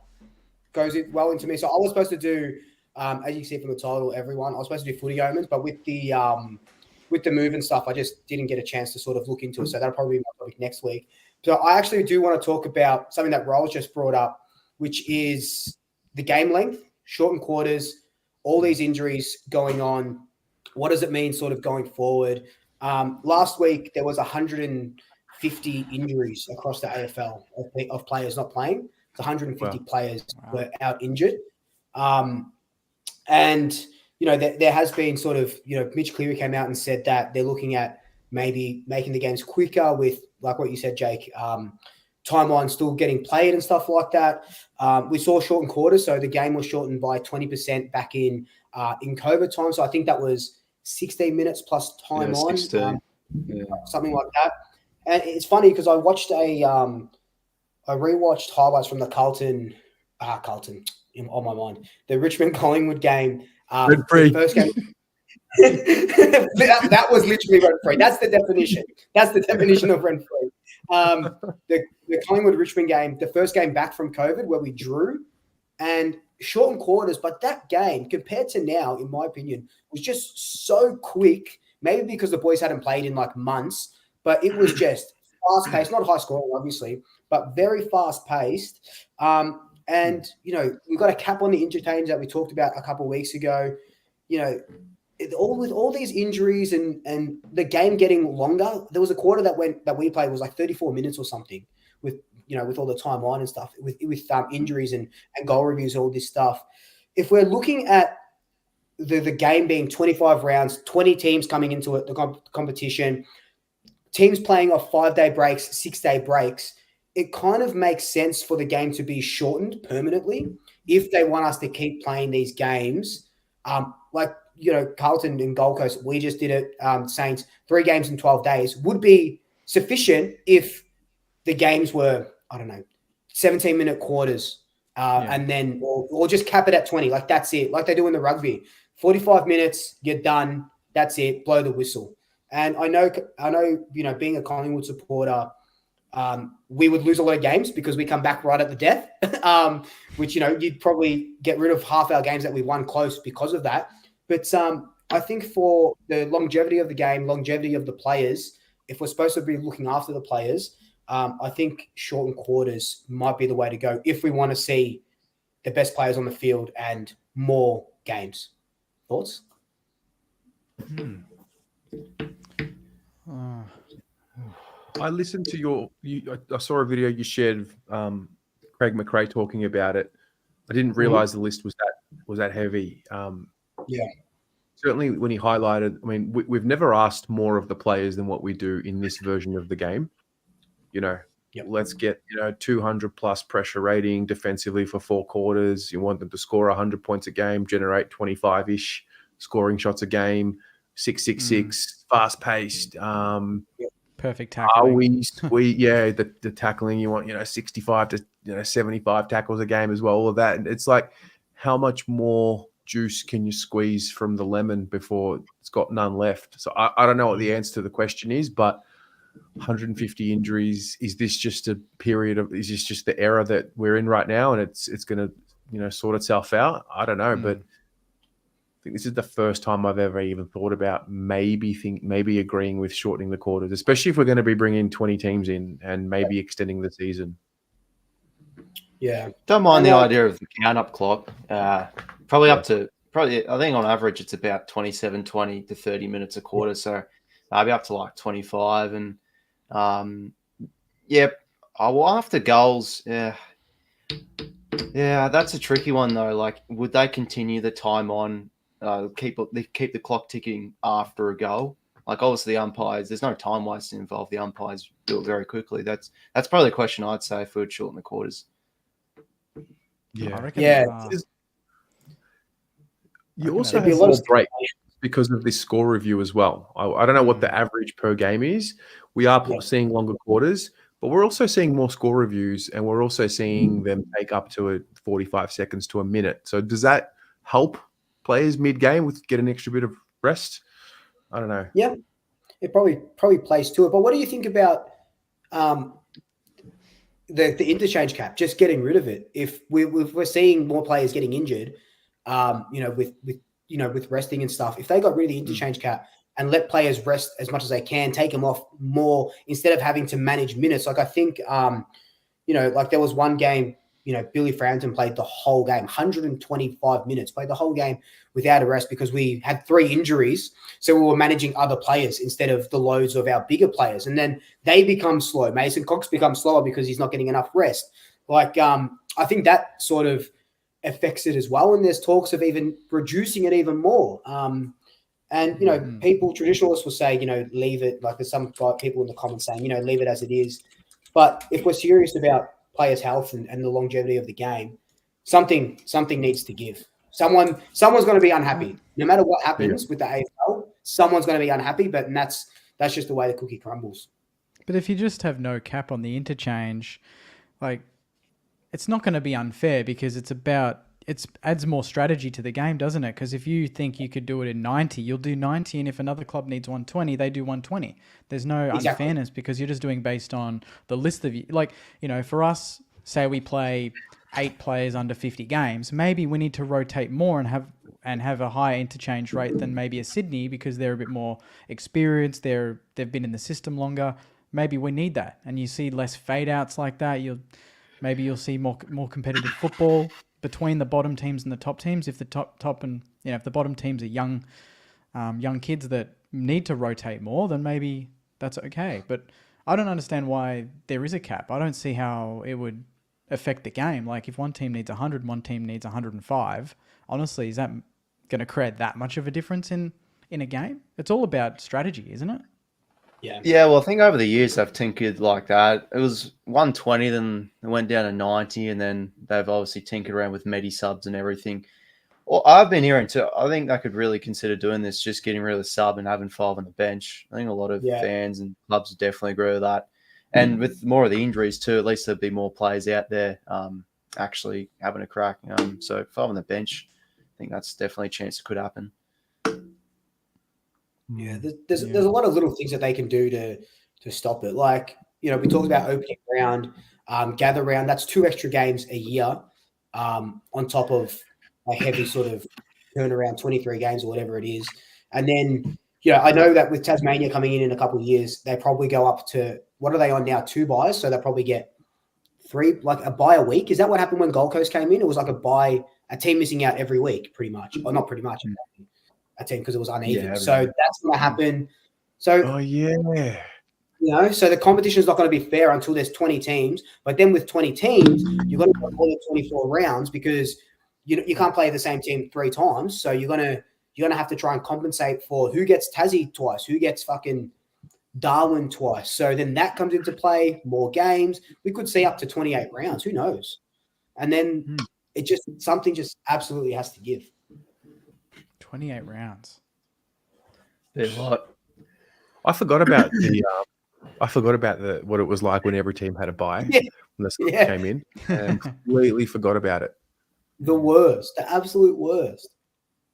goes well into me. So I was supposed to do, as you can see from the title, everyone, I was supposed to do Footy Omens, but with the move and stuff, I just didn't get a chance to sort of look into it. So that'll probably be my topic next week. So I actually do want to talk about something that Riles just brought up, which is the game length, shortened quarters, all these injuries going on. What does it mean sort of going forward? Last week, there was 150 injuries across the AFL of players not playing. It's 150 players were out injured. And, there has been sort of, Mitch Cleary came out and said that they're looking at maybe making the games quicker with, like what you said, Jake, timeline still getting played and stuff like that. We saw shortened quarters, so the game was shortened by 20% back in COVID time. So I think that was 16 minutes plus time on, something like that. And it's funny because I watched I rewatched highlights from the Carlton on my mind, the Richmond Collingwood game. The first game. that was literally rent free. That's the definition. That's the definition of rent free. The Collingwood Richmond game, the first game back from COVID where we drew and shortened quarters, but that game compared to now, in my opinion, was just so quick. Maybe because the boys hadn't played in like months, but it was just fast paced, not high scoring, obviously, but very fast paced. And we've got a cap on the injury times that we talked about a couple of weeks ago. With all these injuries and the game getting longer, there was a quarter that we played was like 34 minutes or something with all the timeline and stuff with injuries and goal reviews and all this stuff. If we're looking at the game being 25 rounds, 20 teams coming into it, the competition, teams playing off 5-day breaks, 6-day breaks, it kind of makes sense for the game to be shortened permanently if they want us to keep playing these games. Carlton and Gold Coast, we just did it. Saints, 3 games in 12 days would be sufficient if the games were, 17-minute quarters, and then or just cap it at 20. Like that's it. Like they do in the rugby, 45 minutes, you're done. That's it. Blow the whistle. And I know, being a Collingwood supporter, we would lose a lot of games because we come back right at the death, which, you'd probably get rid of half our games that we won close because of that. But I think for the longevity of the game, longevity of the players, if we're supposed to be looking after the players, I think shortened quarters might be the way to go if we want to see the best players on the field and more games. Thoughts? I listened to I saw a video you shared of Craig McRae talking about it. I didn't realize the list was that heavy. Certainly when he highlighted, we've never asked more of the players than what we do in this version of the game. Let's get 200 plus pressure rating defensively for 4 quarters. You want them to score 100 points a game, generate 25-ish scoring shots a game, 666, fast paced. Perfect tackling. The tackling, you want 65 to 75 tackles a game as well. All of that, and it's like, how much more juice can you squeeze from the lemon before it's got none left? So I don't know what the answer to the question is, but 150 injuries, is this just a period of? Is this just the era that we're in right now, and it's going to sort itself out? I don't know, but I think this is the first time I've ever even thought about maybe agreeing with shortening the quarters, especially if we're going to be bringing 20 teams in and maybe extending the season. Yeah. Don't mind the idea of the count-up clock. Probably up to, I think on average it's about 27, 20 to 30 minutes a quarter. So maybe up to like 25. And, after goals, Yeah, that's a tricky one though. Like, would they continue the time on, keep the clock ticking after a goal? Like, obviously, the umpires. There's no time wasting involved. The umpires do it very quickly. That's probably the question I'd say if we'd shorten the quarters. I Yeah. reckon. Yeah. You reckon also It'd be a have lot more of breaks because of this score review as well. I don't know what the average per game is. We are Yeah. seeing longer quarters, but we're also seeing more score reviews, and we're also seeing them take up to 45 seconds to a minute. So does that help players mid-game with get an extra bit of rest? I don't know. Yeah, it probably plays to it. But what do you think about the interchange cap? Just getting rid of it. If we're seeing more players getting injured, with resting and stuff. If they got rid of the interchange cap and let players rest as much as they can, take them off more instead of having to manage minutes. Like I think, like there was one game. Billy Frampton played the whole game, 125 minutes, played the whole game without a rest because we had 3 injuries. So we were managing other players instead of the loads of our bigger players. And then they become slow. Mason Cox becomes slower because he's not getting enough rest. Like, I think that sort of affects it as well. And there's talks of even reducing it even more. People, traditionalists will say, leave it. Like there's some people in the comments saying, leave it as it is. But if we're serious about players' health and the longevity of the game, something needs to give. Someone's going to be unhappy, no matter what happens with the AFL. Someone's going to be unhappy, but that's just the way the cookie crumbles. But if you just have no cap on the interchange, like it's not going to be unfair because it adds more strategy to the game, doesn't it? Because if you think you could do it in 90, you'll do 90, and if another club needs 120, they do 120. There's no unfairness because you're just doing based on the list of you. Like, for us, say we play 8 players under 50 games, maybe we need to rotate more and have a higher interchange rate than maybe a Sydney because they're a bit more experienced. They've been in the system longer. Maybe we need that, and you see less fade outs like that. Maybe you'll see more competitive football between the bottom teams and the top teams. If the top and if the bottom teams are young kids that need to rotate more, then maybe that's okay. But I don't understand why there is a cap. I don't see how it would affect the game. Like if one team needs 100, one team needs 105. Honestly, is that going to create that much of a difference in a game? It's all about strategy, isn't it? Yeah, well, I think over the years they've tinkered like that. It was 120, then it went down to 90, and then they've obviously tinkered around with medi subs and everything. Well, I've been hearing too. I think they could really consider doing this, just getting rid of the sub and having 5 on the bench. I think a lot of fans and clubs would definitely agree with that. And with more of the injuries too, at least there'd be more players out there actually having a crack. So 5 on the bench, I think that's definitely a chance it could happen. Yeah, there's a lot of little things that they can do to stop it. Like, we talked about opening round, gather round. That's 2 extra games a year on top of a heavy sort of turnaround, 23 games or whatever it is. And then, I know that with Tasmania coming in a couple of years, they probably go up to, what are they on now? 2 buys. So they'll probably get 3, like a buy a week. Is that what happened when Gold Coast came in? It was like a team missing out every week, pretty much. Or not pretty much. A team because it was uneven. So that's going to happen. So, so the competition is not going to be fair until there's 20 teams. But then with 20 teams, you're going to go all the 24 rounds because you can't play the same team 3 times. So you're going to have to try and compensate for who gets Tassie twice, who gets fucking Darwin twice. So then that comes into play, more games. We could see up to 28 rounds. Who knows? And then something just absolutely has to give. 28 rounds. There's a lot. I forgot about what it was like when every team had a bye when the Suns came in, and completely forgot about it. The worst, the absolute worst.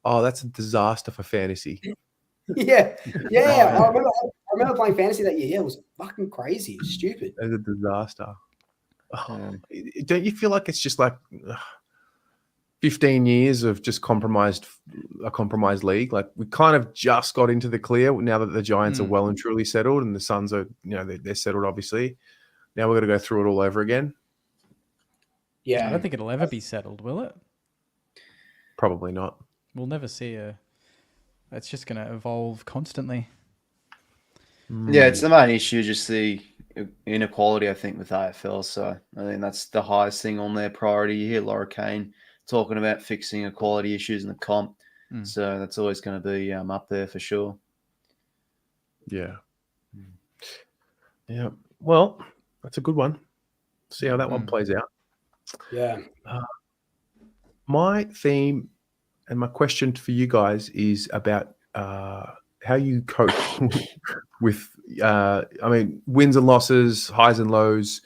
Oh, that's a disaster for fantasy. Yeah. I remember playing fantasy that year. Yeah, it was fucking crazy. It was stupid. It's a disaster. Don't you feel like it's just like 15 years of just a compromised league? Like we kind of just got into the clear now that the Giants are well and truly settled, and the Suns are, they're settled. Obviously, now we're going to go through it all over again. Yeah, I don't think it'll ever be settled, will it? Probably not. We'll never see it's just going to evolve constantly. Yeah, it's the main issue. Just the inequality, I think, with AFL. So I think that's the highest thing on their priority. You hear Laura Kane talking about fixing equality issues in the comp. So that's always going to be up there for sure. Yeah. Yeah. Well, that's a good one. See how that one plays out. Yeah. My theme and my question for you guys is about how you cope with, I mean, wins and losses, highs and lows.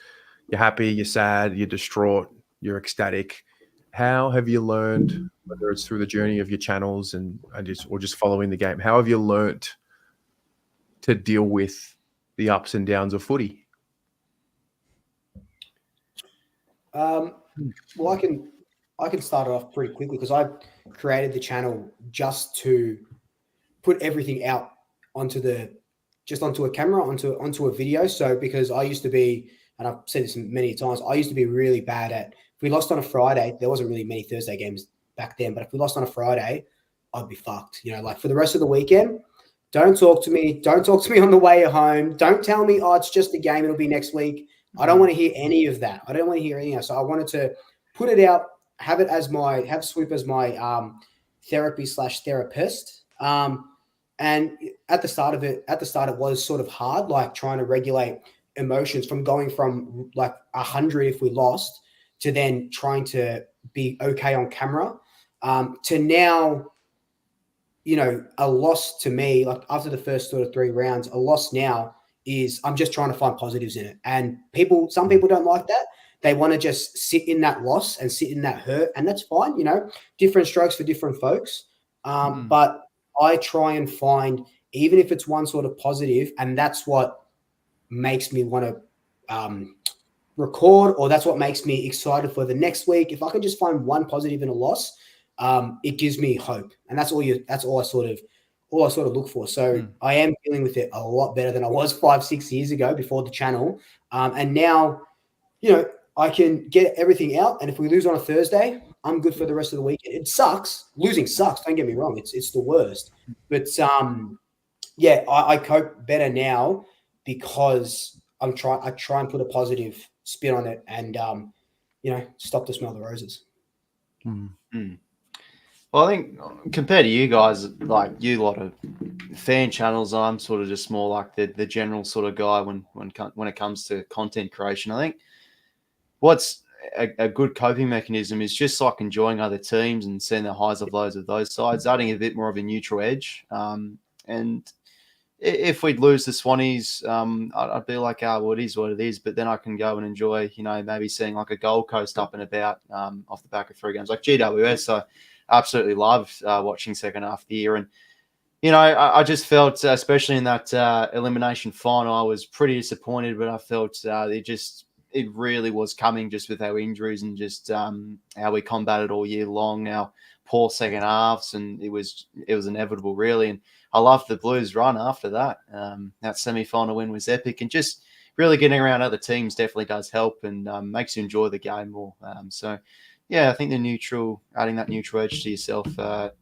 You're happy, you're sad, you're distraught, you're ecstatic. How have you learned, whether it's through the journey of your channels or just following the game, how have you learned to deal with the ups and downs of footy? Well, I can start it off pretty quickly because I created the channel just to put everything out onto a camera, onto a video. So because I used to be, and I've said this many times, I used to be really bad at, if we lost on a Friday, there wasn't really many Thursday games back then, but if we lost on a Friday, I'd be fucked. You know, like for the rest of the weekend, don't talk to me. Don't talk to me on the way home. Don't tell me, oh, it's just a game, it'll be next week. I don't want to hear any of that. I don't want to hear anything else. So I wanted to put it out, have Swoop as my therapy/therapist. And at the start it was sort of hard, like trying to regulate emotions from going from like 100 if we lost to then trying to be okay on camera, to now, you know, a loss to me, like after the first sort of 3 rounds, a loss now is I'm just trying to find positives in it. And some people don't like that. They want to just sit in that loss and sit in that hurt. And that's fine, you know, different strokes for different folks. But I try and find, even if it's one sort of positive, and that's what makes me want to record, or that's what makes me excited for the next week. If I can just find one positive in a loss, it gives me hope. And that's all I sort of look for. So I am dealing with it a lot better than I was 5-6 years ago before the channel. And now, you know, I can get everything out. And if we lose on a Thursday, I'm good for the rest of the weekend. It sucks. Losing sucks. Don't get me wrong. It's the worst. But yeah, I cope better now because I try and put a positive spin on it and, you know, stop the smell of the roses. Well, I think compared to you guys, like you lot of fan channels, I'm sort of just more like the general sort of guy when it comes to content creation. I think what's a good coping mechanism is just like enjoying other teams and seeing the highs and lows of those sides, adding a bit more of a neutral edge. And if we'd lose the Swannies, I'd be like, oh, well, it is what it is. But then I can go and enjoy, you know, maybe seeing like a Gold Coast up and about off the back of 3 games, like GWS. So absolutely loved watching second half of the year. And, you know, I just felt, especially in that elimination final, I was pretty disappointed, but I felt it really was coming just with our injuries and just how we combated all year long, our poor second halves, and it was inevitable, really. And I loved the Blues run after that. That semi-final win was epic, and just really getting around other teams definitely does help and makes you enjoy the game more. So, yeah, I think adding that neutral edge to yourself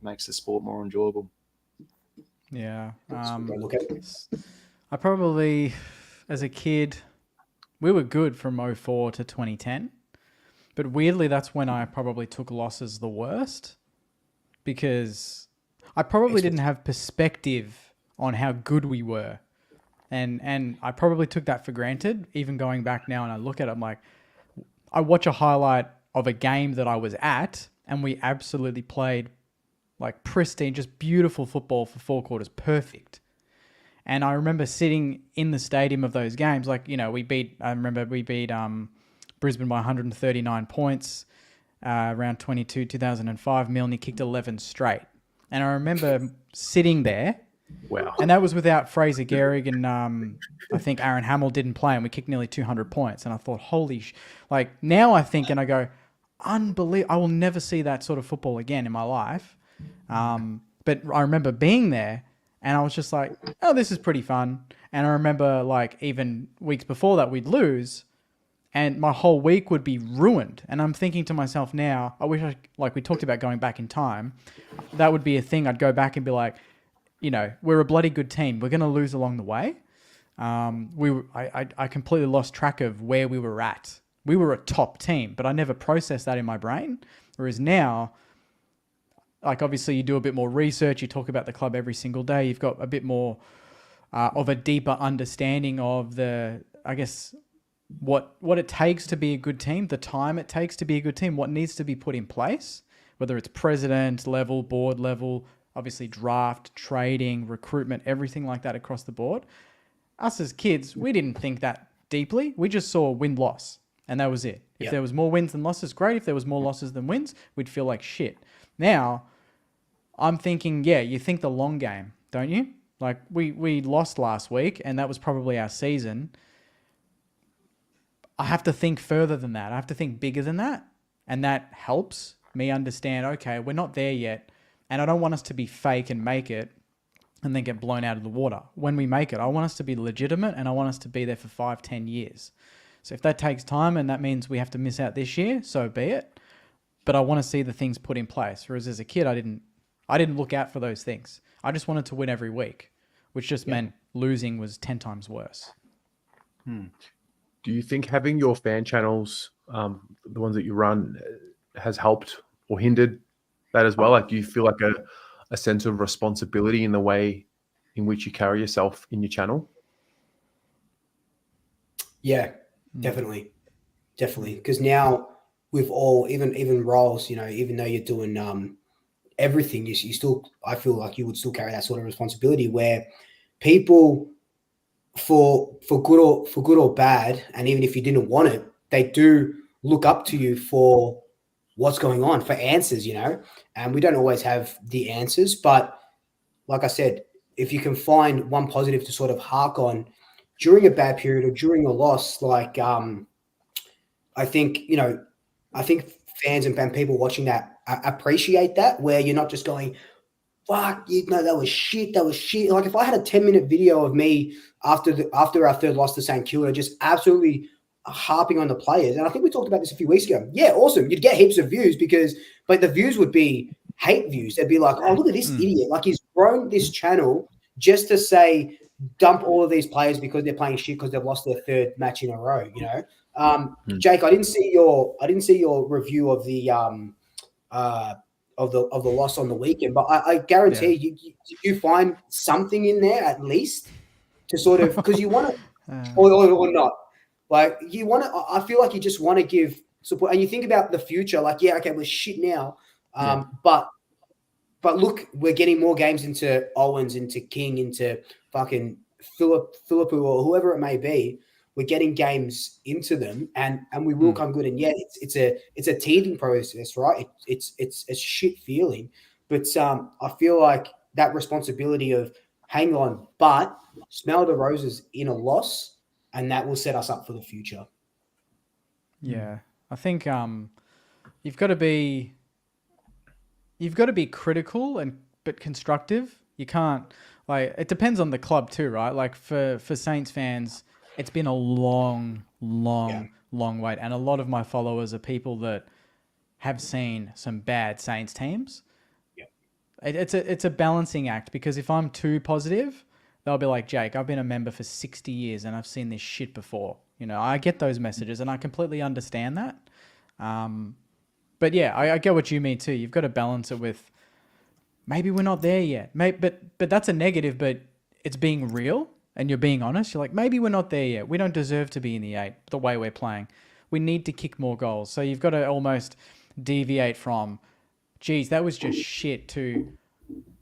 makes the sport more enjoyable. Yeah. I probably, as a kid, we were good from 2004 to 2010. But weirdly, that's when I probably took losses the worst, because I probably didn't have perspective on how good we were. And I probably took that for granted. Even going back now and I look at it, I'm like, I watch a highlight of a game that I was at and we absolutely played like pristine, just beautiful football for 4 quarters, perfect. And I remember sitting in the stadium of those games, like, you know, we beat Brisbane by 139 points, round 22, 2005. Milne kicked 11 straight. And I remember sitting there. Wow. And that was without Fraser Gehrig and I think Aaron Hamill didn't play, and we kicked nearly 200 points. And I thought, like now I think and I go, unbelievable. I will never see that sort of football again in my life. But I remember being there and I was just like, oh, this is pretty fun. And I remember like even weeks before that we'd lose and my whole week would be ruined. And I'm thinking to myself now, I wish like we talked about going back in time, that would be a thing. I'd go back and be like, you know, we're a bloody good team. We're going to lose along the way. I completely lost track of where we were at. We were a top team, but I never processed that in my brain. Whereas now, like obviously you do a bit more research, you talk about the club every single day, you've got a bit more of a deeper understanding of the, I guess, what it takes to be a good team, the time it takes to be a good team, what needs to be put in place, whether it's president level, board level, obviously draft, trading, recruitment, everything like that across the board. Us as kids, we didn't think that deeply. We just saw win-loss, and that was it. If there was more wins than losses, great. If there was more losses than wins, we'd feel like shit. Now, I'm thinking, you think the long game, don't you? Like, we lost last week, and that was probably our season. I have to think further than that. I have to think bigger than that, and that helps me understand, okay, we're not there yet, and I don't want us to be fake and make it and then get blown out of the water. When we make it, I want us to be legitimate, and I want us to be there for 5-10 years. So if that takes time and that means we have to miss out this year, so be it. But I want to see the things put in place. Whereas as a kid, I didn't look out for those things. I just wanted to win every week, which just meant losing was 10 times worse. Do you think having your fan channels, the ones that you run, has helped or hindered that as well? Like, do you feel like a sense of responsibility in the way in which you carry yourself in your channel? Yeah, definitely. Because now we've all, even Riles, even though you're doing everything, you still, I feel like you would still carry that sort of responsibility where people, for good or bad, and even if you didn't want it, they do look up to you for what's going on, for answers, and we don't always have the answers, but like I said, if you can find one positive to sort of hark on during a bad period or during a loss, like I think fans and people watching that appreciate that, where you're not just going, fuck, that was shit. Like if I had a 10-minute video of me after our third loss to St. Kilda, just absolutely harping on the players. And I think we talked about this a few weeks ago. Yeah, awesome. You'd get heaps of views but the views would be hate views. They'd be like, oh, look at this idiot. Like he's grown this channel just to say, dump all of these players because they're playing shit because they've lost their third match in a row, Jake, I didn't see your review of the of the loss on the weekend, but I guarantee you find something in there at least to sort of, because you want to or not, like you want to. I feel like you just want to give support, and you think about the future. Like, okay, we're shit now, but look, we're getting more games into Owens, into King, into fucking Philippou, or whoever it may be. We're getting games into them, and we will come good. And it's a teething process, right? It's a shit feeling, but I feel like that responsibility of hang on, but smell the roses in a loss, and that will set us up for the future. Yeah, I think you've got to be critical but constructive. You can't, like, it depends on the club too, right? Like for Saints fans, it's been a long wait. And a lot of my followers are people that have seen some bad Saints teams. Yeah. It's a balancing act, because if I'm too positive, they'll be like, Jake, I've been a member for 60 years and I've seen this shit before. I get those messages and I completely understand that. But yeah, I get what you mean too. You've got to balance it with, maybe we're not there yet. But that's a negative, but it's being real. And you're being honest, you're like, maybe we're not there yet. We don't deserve to be in the 8 the way we're playing. We need to kick more goals. So you've got to almost deviate from, geez, that was just shit, to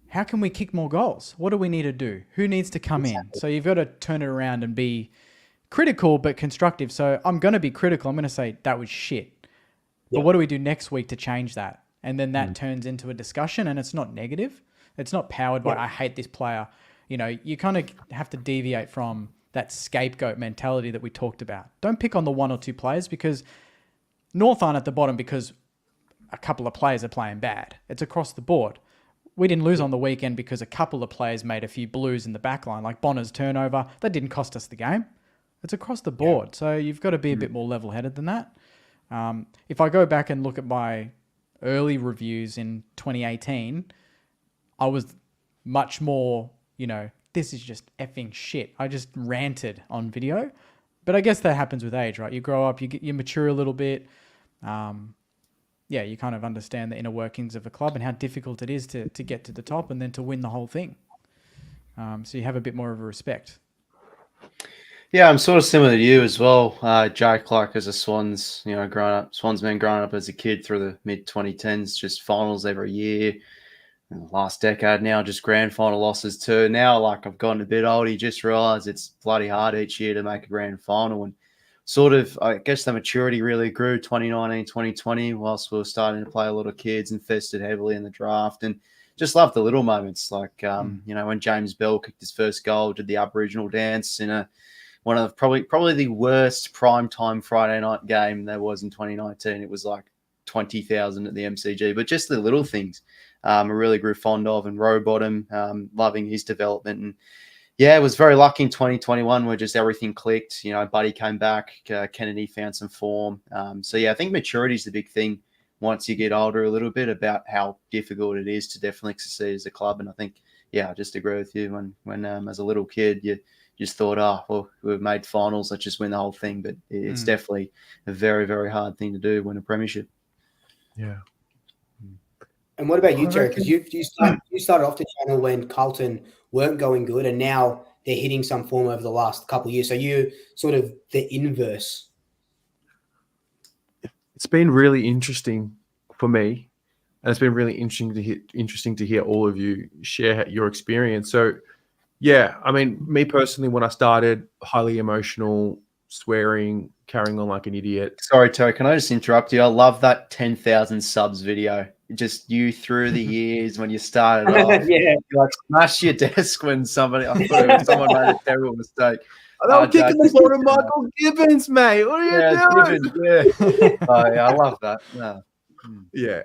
how can we kick more goals? What do we need to do? Who needs to come in? So you've got to turn it around and be critical but constructive. So I'm going to be critical. I'm going to say that was shit. But what do we do next week to change that? And then that turns into a discussion, and it's not negative. It's not powered by, I hate this player. You kind of have to deviate from that scapegoat mentality that we talked about. Don't pick on the 1 or 2 players, because North aren't at the bottom because a couple of players are playing bad. It's across the board. We didn't lose on the weekend because a couple of players made a few blues in the back line, like Bonner's turnover. That didn't cost us the game. It's across the board. So you've got to be a bit more level-headed than that. If I go back and look at my early reviews in 2018, I was much more, this is just effing shit. I just ranted on video. But I guess that happens with age, right? You grow up, you mature a little bit. You kind of understand the inner workings of a club and how difficult it is to get to the top and then to win the whole thing. So you have a bit more of a respect. Yeah, I'm sort of similar to you as well. Joe Clark as a Swans, Swans man growing up as a kid through the mid 2010s, just finals every year. In the last decade now, just grand final losses too. Now, like I've gotten a bit old, you just realise it's bloody hard each year to make a grand final. And sort of, I guess the maturity really grew 2019, 2020, whilst we were starting to play a lot of kids, invested heavily in the draft, and just love the little moments. Like, when James Bell kicked his first goal, did the Aboriginal dance in one of probably the worst primetime Friday night game there was in 2019. It was like 20,000 at the MCG, but just the little things I really grew fond of. And Rowbottom, loving his development. And yeah, it was very lucky in 2021 where just everything clicked. Buddy came back, Kennedy found some form. I think maturity is the big thing once you get older a little bit, about how difficult it is to definitely succeed as a club. And I think, I just agree with you. When as a little kid, you just thought, we've made finals, let's just win the whole thing. But it's definitely a very, very hard thing to do, win a premiership. Yeah. And what about you, Terry? Because you started off the channel when Carlton weren't going good, and now they're hitting some form over the last couple of years. So you sort of the inverse. It's been really interesting for me, and it's been really interesting to hear all of you share your experience. So, I mean, me personally, when I started, highly emotional, swearing, carrying on like an idiot. Sorry, Terry, can I just interrupt you? I love that 10,000 subs video. Just you through the years when you started off. Yeah. You like smash your desk when someone made a terrible mistake. I'm kicking the ball to Michael Gibbons, mate. What are you doing? Gibbons, I love that. Yeah.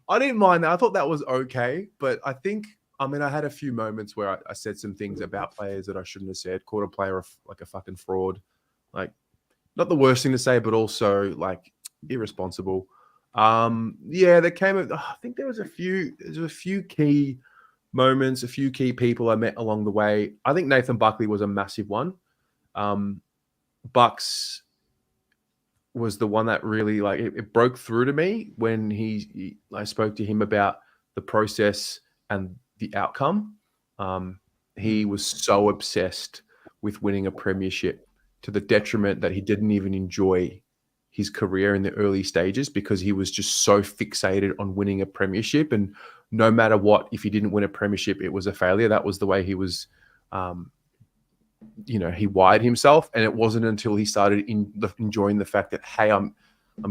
I didn't mind that. I thought that was okay. But I think, I had a few moments where I said some things about players that I shouldn't have said, called a player like a fucking fraud. Like, not the worst thing to say, but also like irresponsible. There came. I think there was a few key moments, a few key people I met along the way. I think Nathan Buckley was a massive one. Bucks was the one that really it broke through to me when I spoke to him about the process and the outcome. He was so obsessed with winning a premiership to the detriment that he didn't even enjoy his career in the early stages because he was just so fixated on winning a premiership. And no matter what, if he didn't win a premiership, it was a failure. That was the way he was, he wired himself. And it wasn't until he started enjoying the fact that, hey, I'm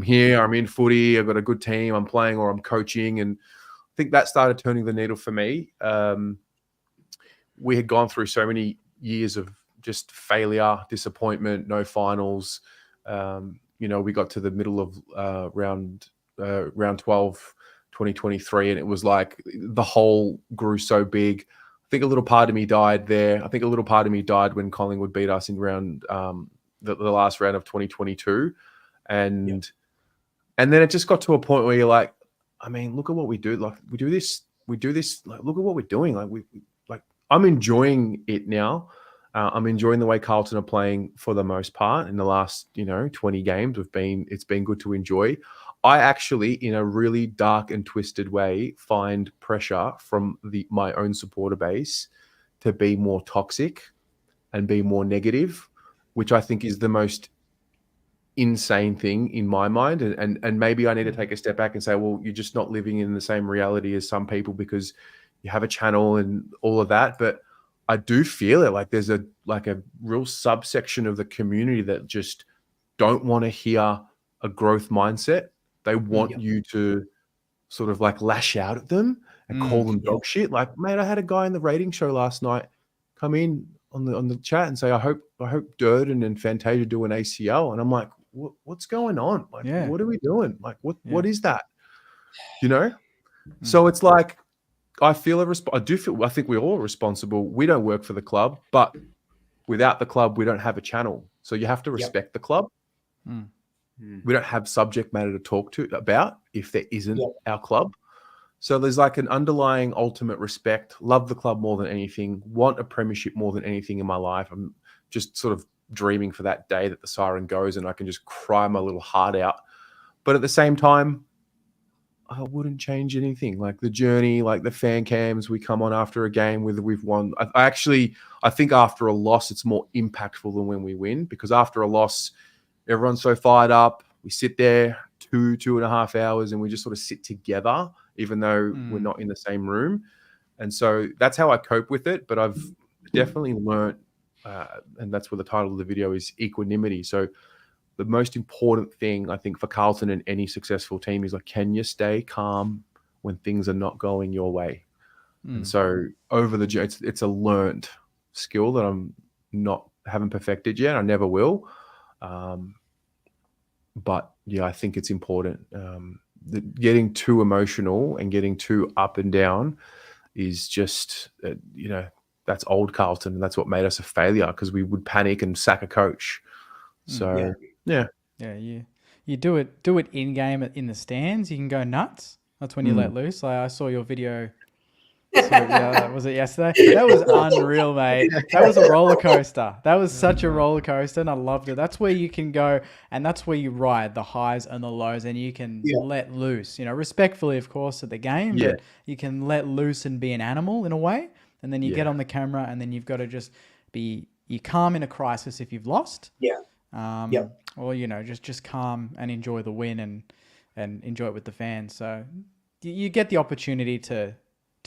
here, I'm in footy, I've got a good team, I'm playing or I'm coaching. And I think that started turning the needle for me. We had gone through so many years of just failure, disappointment, no finals. We got to the middle of round 12, 2023, and it was like the hole grew so big. I think a little part of me died there. I think a little part of me died when Collingwood beat us in round the last round of 2022. And then it just got to a point where you're like, look at what we do. Like we do this, like, look at what we're doing. Like I'm enjoying it now. I'm enjoying the way Carlton are playing for the most part in the last, 20 games. It's been good to enjoy. I actually, in a really dark and twisted way, find pressure from my own supporter base to be more toxic and be more negative, which I think is the most insane thing in my mind. And maybe I need to take a step back and say, well, you're just not living in the same reality as some people because you have a channel and all of that. But I do feel it like there's a real subsection of the community that just don't want to hear a growth mindset. They want you to sort of like lash out at them and call them dog shit. Like, mate, I had a guy in the rating show last night come in on the chat and say, I hope Durden and Fantasia do an ACL. And I'm like, what's going on? Like, what are we doing? Like, what is that? So it's like, I think we're all responsible. We don't work for the club, but without the club, we don't have a channel. So you have to respect the club. We don't have subject matter to talk about if there isn't our club. So there's like an underlying ultimate respect, love the club more than anything, want a premiership more than anything in my life. I'm just sort of dreaming for that day that the siren goes and I can just cry my little heart out. But at the same time, I wouldn't change anything. Like the journey, like the fan cams we come on after a game whether we've won. I think after a loss, it's more impactful than when we win, because after a loss, everyone's so fired up. We sit there 2.5 hours and we just sort of sit together, even though we're not in the same room. And so that's how I cope with it. But I've definitely learned, and that's what the title of the video is, equanimity. So the most important thing, I think, for Carlton and any successful team is like, can you stay calm when things are not going your way? And so over the journey, it's a learned skill that haven't perfected yet. I never will. But yeah, I think it's important. Getting too emotional and getting too up and down is just, that's old Carlton. And that's what made us a failure, because we would panic and sack a coach. So yeah. You do it in game in the stands. You can go nuts. That's when you let loose. Like I saw your video. Was it yesterday? That was unreal, mate. That was a roller coaster. That was such a roller coaster, and I loved it. That's where you can go, and that's where you ride the highs and the lows, and you can let loose. Respectfully, of course, at the game, but you can let loose and be an animal in a way. And then you get on the camera, and then you've got to just be calm in a crisis if you've lost. Or just calm and enjoy the win and enjoy it with the fans. So you get the opportunity to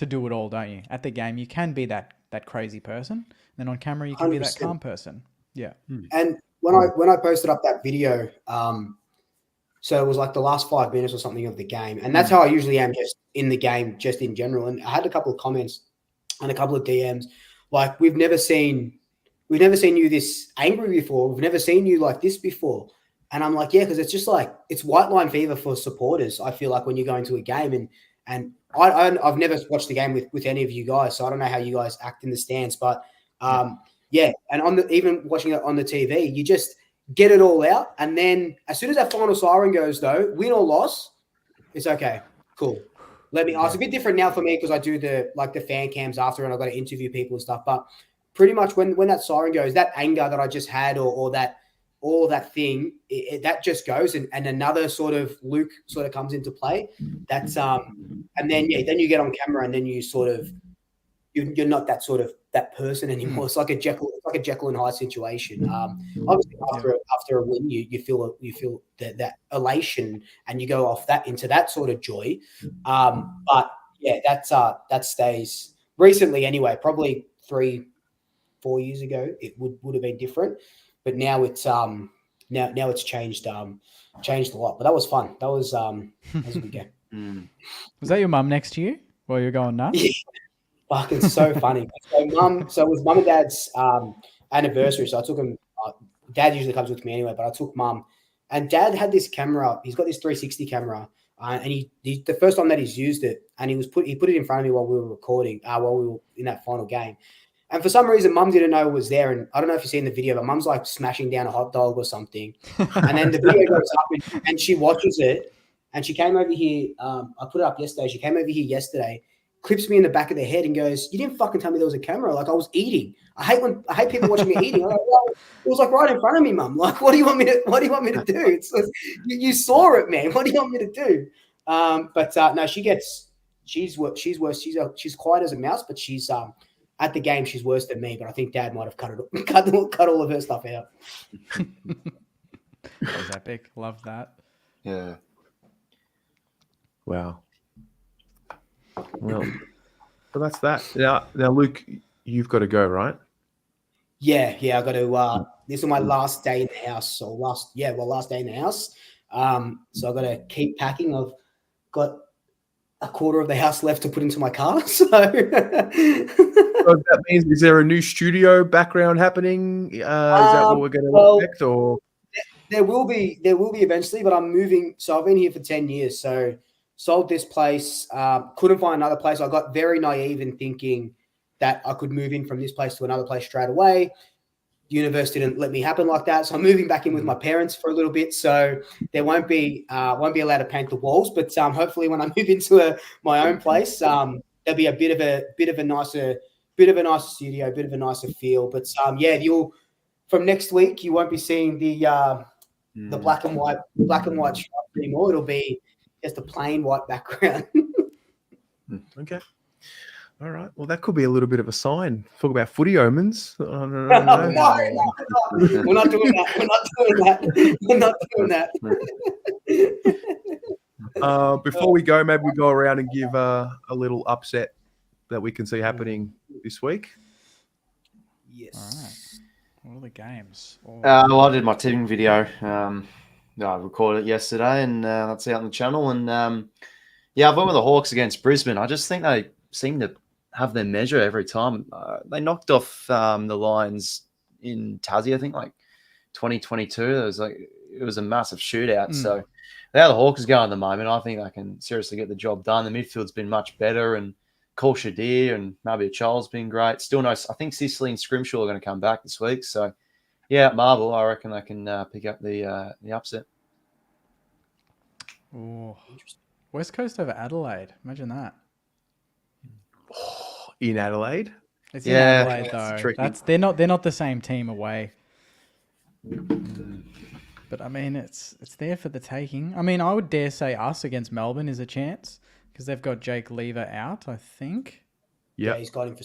do it all, don't you? At the game, you can be that crazy person. Then on camera, you can 100%. Be that calm person. Yeah. And when I posted up that video, so it was like the last 5 minutes or something of the game, and that's how I usually am, just in the game, just in general. And I had a couple of comments and a couple of DMs, like, we've never seen you this angry before. We've never seen you like this before. And I'm like, yeah, because it's just like, it's white line fever for supporters. I feel like when you go into a game, and I've never watched the game with any of you guys, so I don't know how you guys act in the stands. But and even watching it on the TV, you just get it all out, and then as soon as that final siren goes, though, win or loss, it's okay, cool. It's a bit different now for me because I do the fan cams after, and I've got to interview people and stuff. But pretty much when that siren goes, that anger that I just had, or that all that thing, that just goes, and another sort of Luke sort of comes into play. That's and then you get on camera, and then you sort of you're not that person anymore. It's like a Jekyll and Hyde situation. Obviously after a win, you feel that elation, and you go off that into that sort of joy. But yeah, that stays. Recently anyway, probably 3-4 years ago, it would have been different. But now it's now it's changed a lot. But that was fun. That was a good game. Was that your mum next to you while you're going nuts? Yeah. Fucking so funny. So it was mum and dad's anniversary. So I took him. Dad usually comes with me anyway, but I took mum. And dad had this camera. He's got this 360 camera, and he the first time that he's used it, and he put it in front of me while we were recording, while we were in that final game. And for some reason, mum didn't know it was there. And I don't know if you've seen the video, but mum's like smashing down a hot dog or something. And then the video goes up, and she watches it. And she came over here. I put it up yesterday. She came over here yesterday, clips me in the back of the head and goes, "You didn't fucking tell me there was a camera. Like, I was eating. I hate people watching me eating." I'm like, well, it was like right in front of me, mum. Like, what do you want me to do? It's you saw it, man. What do you want me to do? But no, she's worse. She's quiet as a mouse, but she's at the game, she's worse than me, but I think Dad might have cut all of her stuff out. That was epic. Love that. Yeah. Wow. Well, so that's that. Now, Luke, you've got to go, right? Yeah. I got to. This is my last day in the house. So last day in the house. So I got to keep packing. I've got a quarter of the house left to put into my car. So that means, is there a new studio background happening? Is that what we're going to expect? Or there will be eventually, but I'm moving. So I've been here for 10 years. So sold this place, couldn't find another place. I got very naive in thinking that I could move in from this place to another place straight away. universe didn't let me happen like that. So I'm moving back in with my parents for a little bit. So there won't be allowed to paint the walls, but hopefully when I move into my own place, there'll be a bit of a nicer studio, a bit of a nicer feel. But you'll from next week you won't be seeing the black and white stripes anymore. It'll be just a plain white background. Okay. All right. Well, that could be a little bit of a sign. Talk about footy omens. I don't know. No. We're not doing that. Before we go, maybe we go around and give a little upset that we can see happening this week. Yes. All right. What are the games? Well, I did my tipping video. I recorded it yesterday, and that's out on the channel. And I've went with the Hawks against Brisbane. I just think they seem to have their measure every time. They knocked off the Lions in Tassie, I think, like 2022. It was a massive shootout. So how the Hawks go at the moment, I think they can seriously get the job done. The midfield's been much better, and Cole Shadir and maybe Charles been great. Still no, I think Sicily and Scrimshaw are going to come back this week. So Marvel, I reckon they can pick up the upset. Oh, West Coast over Adelaide. Imagine that. In Adelaide? It's in Adelaide that's though. tricky. They're not the same team away. But I mean, it's there for the taking. I mean, I would dare say us against Melbourne is a chance because they've got Jake Lever out, I think. Yeah, he's got him for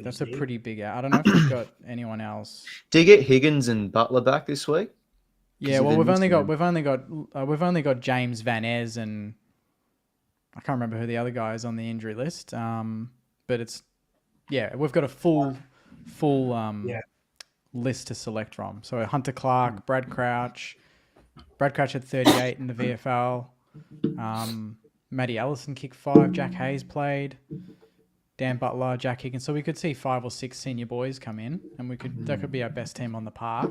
That's a pretty big out. I don't know if we've got anyone else. Do you get Higgins and Butler back this week? Yeah, well, we've only got James Van Ez and I can't remember who the other guy is on the injury list. But it's we've got a full list to select from. So Hunter Clark, Brad Crouch. Brad Crouch had 38 in the VFL. Matty Allison kicked 5. Jack Hayes played. Dan Butler, Jack Higgins. So we could see 5 or 6 senior boys come in, and that could be our best team on the park.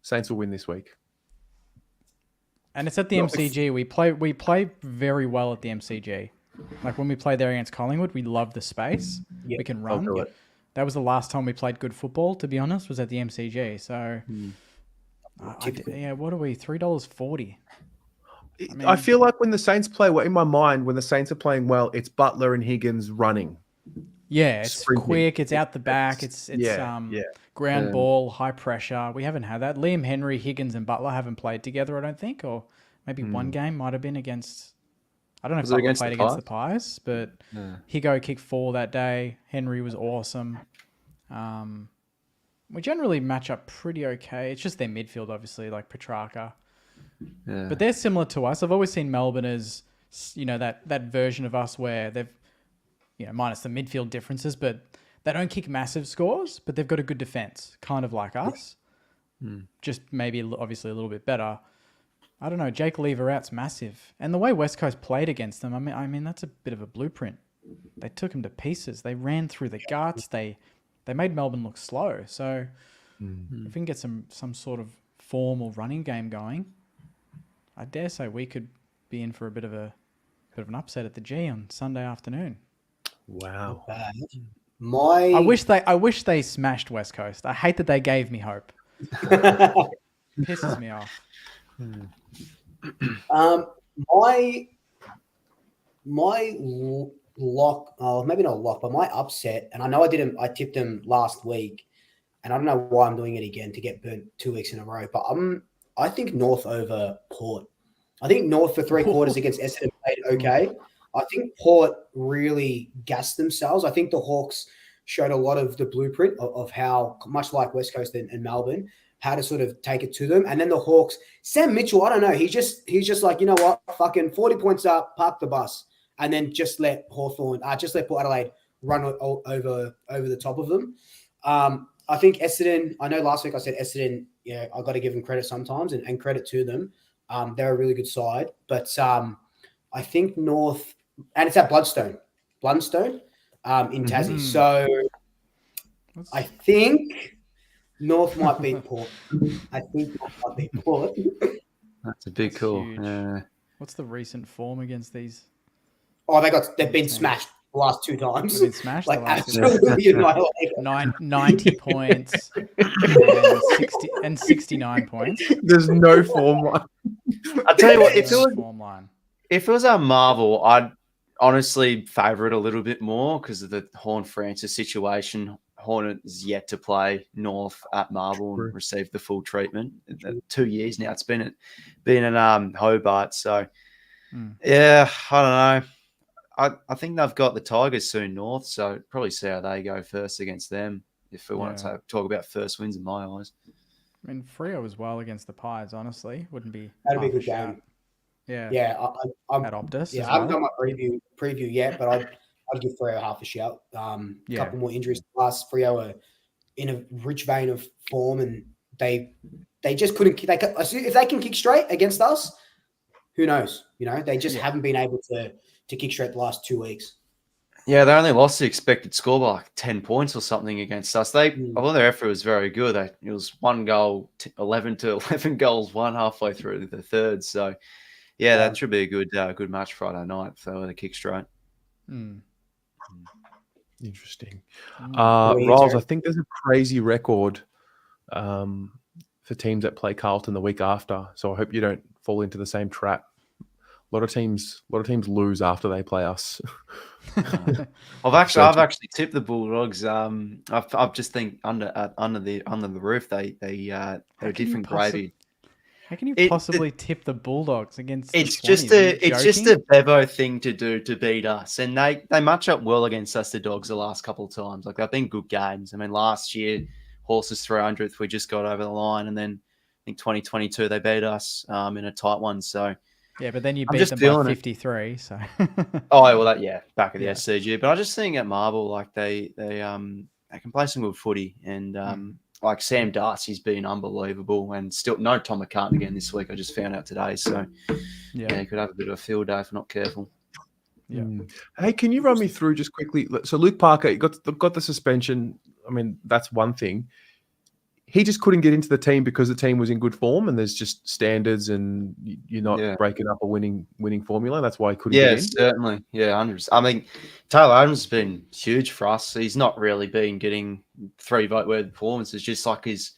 Saints will win this week. And it's at the MCG. We play very well at the MCG. Like when we play there against Collingwood, we love the space. We can run. That was the last time we played good football, to be honest, was at the MCG. So, what are we? $3.40. I feel like when the Saints play well, in my mind, when the Saints are playing well, it's Butler and Higgins running. Yeah, it's sprinting. Quick. It's out the back. It's ground ball, high pressure. We haven't had that. Liam Henry, Higgins, and Butler haven't played together, I don't think, or maybe one game might have been against. I don't know if Butler played against the Pies, but Higo kicked 4 that day. Henry was awesome. We generally match up pretty okay. It's just their midfield, obviously, like Petrarca. Yeah. But they're similar to us. I've always seen Melbourne as, that version of us where they've, minus the midfield differences, but they don't kick massive scores, but they've got a good defense, kind of like us. Just maybe obviously a little bit better. I don't know. Jake Lever out's massive. And the way West Coast played against them, I mean that's a bit of a blueprint. They took them to pieces. They ran through the guts. They made Melbourne look slow. So if we can get some sort of form or running game going, I dare say we could be in for a bit of an upset at the G on Sunday afternoon. Wow. I wish they smashed West Coast. I hate that they gave me hope. Pisses me off. My lock, maybe not lock, but my upset, and I know I tipped them last week, and I don't know why I'm doing it again to get burnt 2 weeks in a row, but I think North over Port. I think North for 3 quarters against Essendon played okay. I think Port really gassed themselves. I think the Hawks showed a lot of the blueprint of how, much like West Coast and Melbourne, how to sort of take it to them. And then the Hawks, Sam Mitchell, I don't know. He's just like, you know what, fucking 40 points up, park the bus, and then just let Port Adelaide run over the top of them. I think Essendon, I know last week I said Essendon, I got to give them credit sometimes and credit to them. They're a really good side. But I think North, and it's at Bloodstone in Tassie. So I think North might beat Port. That's a big call. What's the recent form against these? Oh, they've been smashed the last 2 times. We've been smashed Like the last two absolutely annihilated. 90 points and 69 points. There's no form line. I'll tell you what, There's no form line. if it was our Marvel, I'd honestly favour it a little bit more because of the Horn Francis situation. Hornet is yet to play North at Marvel and receive the full treatment. 2 years now it's been in Hobart. So yeah, I don't know. I think they've got the Tigers soon North, so probably see how they go first against them if we want to talk about first wins in my eyes. I mean, Freo as well against the Pies, honestly. Wouldn't be That'd be a half good shout. game. Yeah. Yeah, I'm At Optus. Yeah, as I haven't well. done my preview yet, but I'd give Freo half a shout. A couple more injuries plus. Freo are in a rich vein of form, and they just couldn't. If they can kick straight against us, who knows? You know, they just haven't been able to kick straight the last 2 weeks. Yeah, they only lost the expected score by like 10 points or something against us. Although their effort was very good, it was 1 goal, 11 goals, one halfway through the third. So, yeah, that should be a good match Friday night if they were to kick straight. Interesting. Riles, I think there's a crazy record for teams that play Carlton the week after. So I hope you don't fall into the same trap. A lot of teams lose after they play us. I've actually tipped the Bulldogs. I've just think under the roof they're a different gravy. How can you possibly tip the Bulldogs against? It's just a Bevo thing to do to beat us, and they match up well against us. The Dogs the last couple of times, like they've been good games. I mean, last year Horses 300th we just got over the line, and then I think 2022 they beat us in a tight one. So. Yeah, but then you beat them by 53. So. Back at the SCG. But I just think at Marvel, like they can play some good footy, and like Sam Darcy's been unbelievable, and still no Tom McCartan again this week. I just found out today, so he could have a bit of a field day if not careful. Yeah. Hey, can you run me through just quickly? So Luke Parker got the suspension. I mean, that's one thing. He just couldn't get into the team because the team was in good form, and there's just standards, and you're not breaking up a winning formula. That's why he couldn't get in. Certainly. Yeah, 100%. I mean, Taylor Adams has been huge for us. He's not really been getting 3 vote-worthy performances. Just like his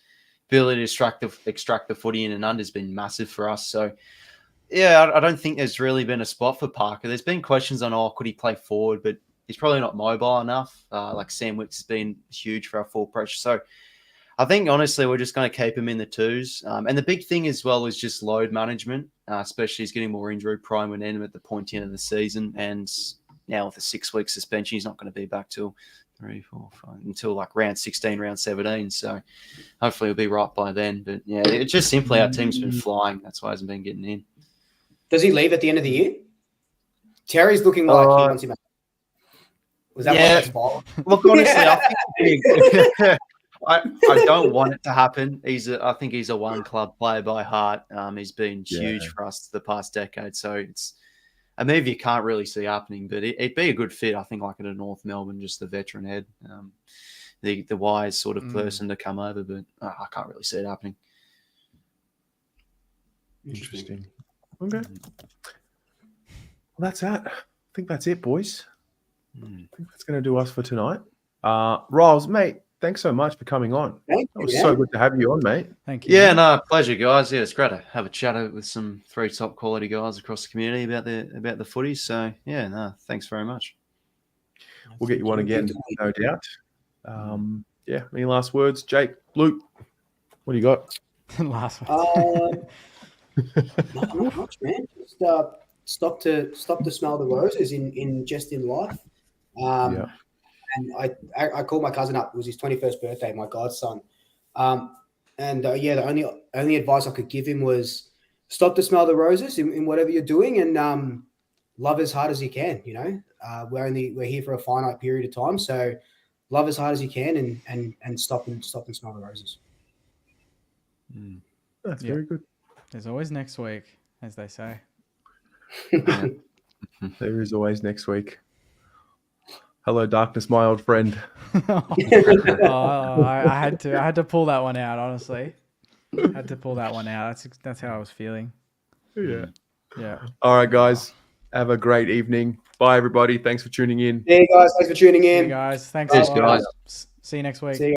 ability to extract the footy in and under has been massive for us. So, yeah, I don't think there's really been a spot for Parker. There's been questions on, could he play forward? But he's probably not mobile enough. Like Sam Wicks has been huge for our full pressure. So, I think, honestly, we're just going to keep him in the twos. And the big thing as well is just load management, especially he's getting more injury prone and end at the point end of the season. And now with a 6-week suspension, he's not going to be back till 3, 4, 5, until like round 16, round 17. So hopefully he'll be right by then. But yeah, it's just simply our team's been flying. That's why he hasn't been getting in. Does he leave at the end of the year? Terry's looking like he wants him out. Was that Look, honestly, I think I don't want it to happen. I think he's a one-club player by heart. He's been huge for us the past decade. So it's a move you can't really see happening, but it'd be a good fit, I think, like at a North Melbourne, just the veteran head, the wise sort of person to come over, but I can't really see it happening. Interesting. Okay. Well, that's that. I think that's it, boys. I think that's going to do us for tonight. Riles, mate, thanks so much for coming on. It was so good to have you on, mate. Thank you. Yeah, no, pleasure, guys. Yeah, it's great to have a chat with some 3 top quality guys across the community about the footy. So, yeah, no, thanks very much. We'll get you on again, no doubt. Any last words? Jake, Luke, what do you got? Last words. Not much, man. Just stop to smell the roses in life. And I called my cousin up. It was his 21st birthday, my godson. The only advice I could give him was stop to smell the roses in whatever you're doing, and love as hard as you can. You know, we're here for a finite period of time, so love as hard as you can, and stop and smell the roses. That's very good. There's always next week, as they say. There is always next week. Hello, darkness, my old friend. I had to pull that one out. Honestly, had to pull that one out. That's how I was feeling. Yeah. Yeah. All right, guys. Have a great evening. Bye, everybody. Thanks for tuning in. Yeah, guys. Thanks for tuning See you in. guys. Thanks Cheers, a lot. guys. See you next week. See you.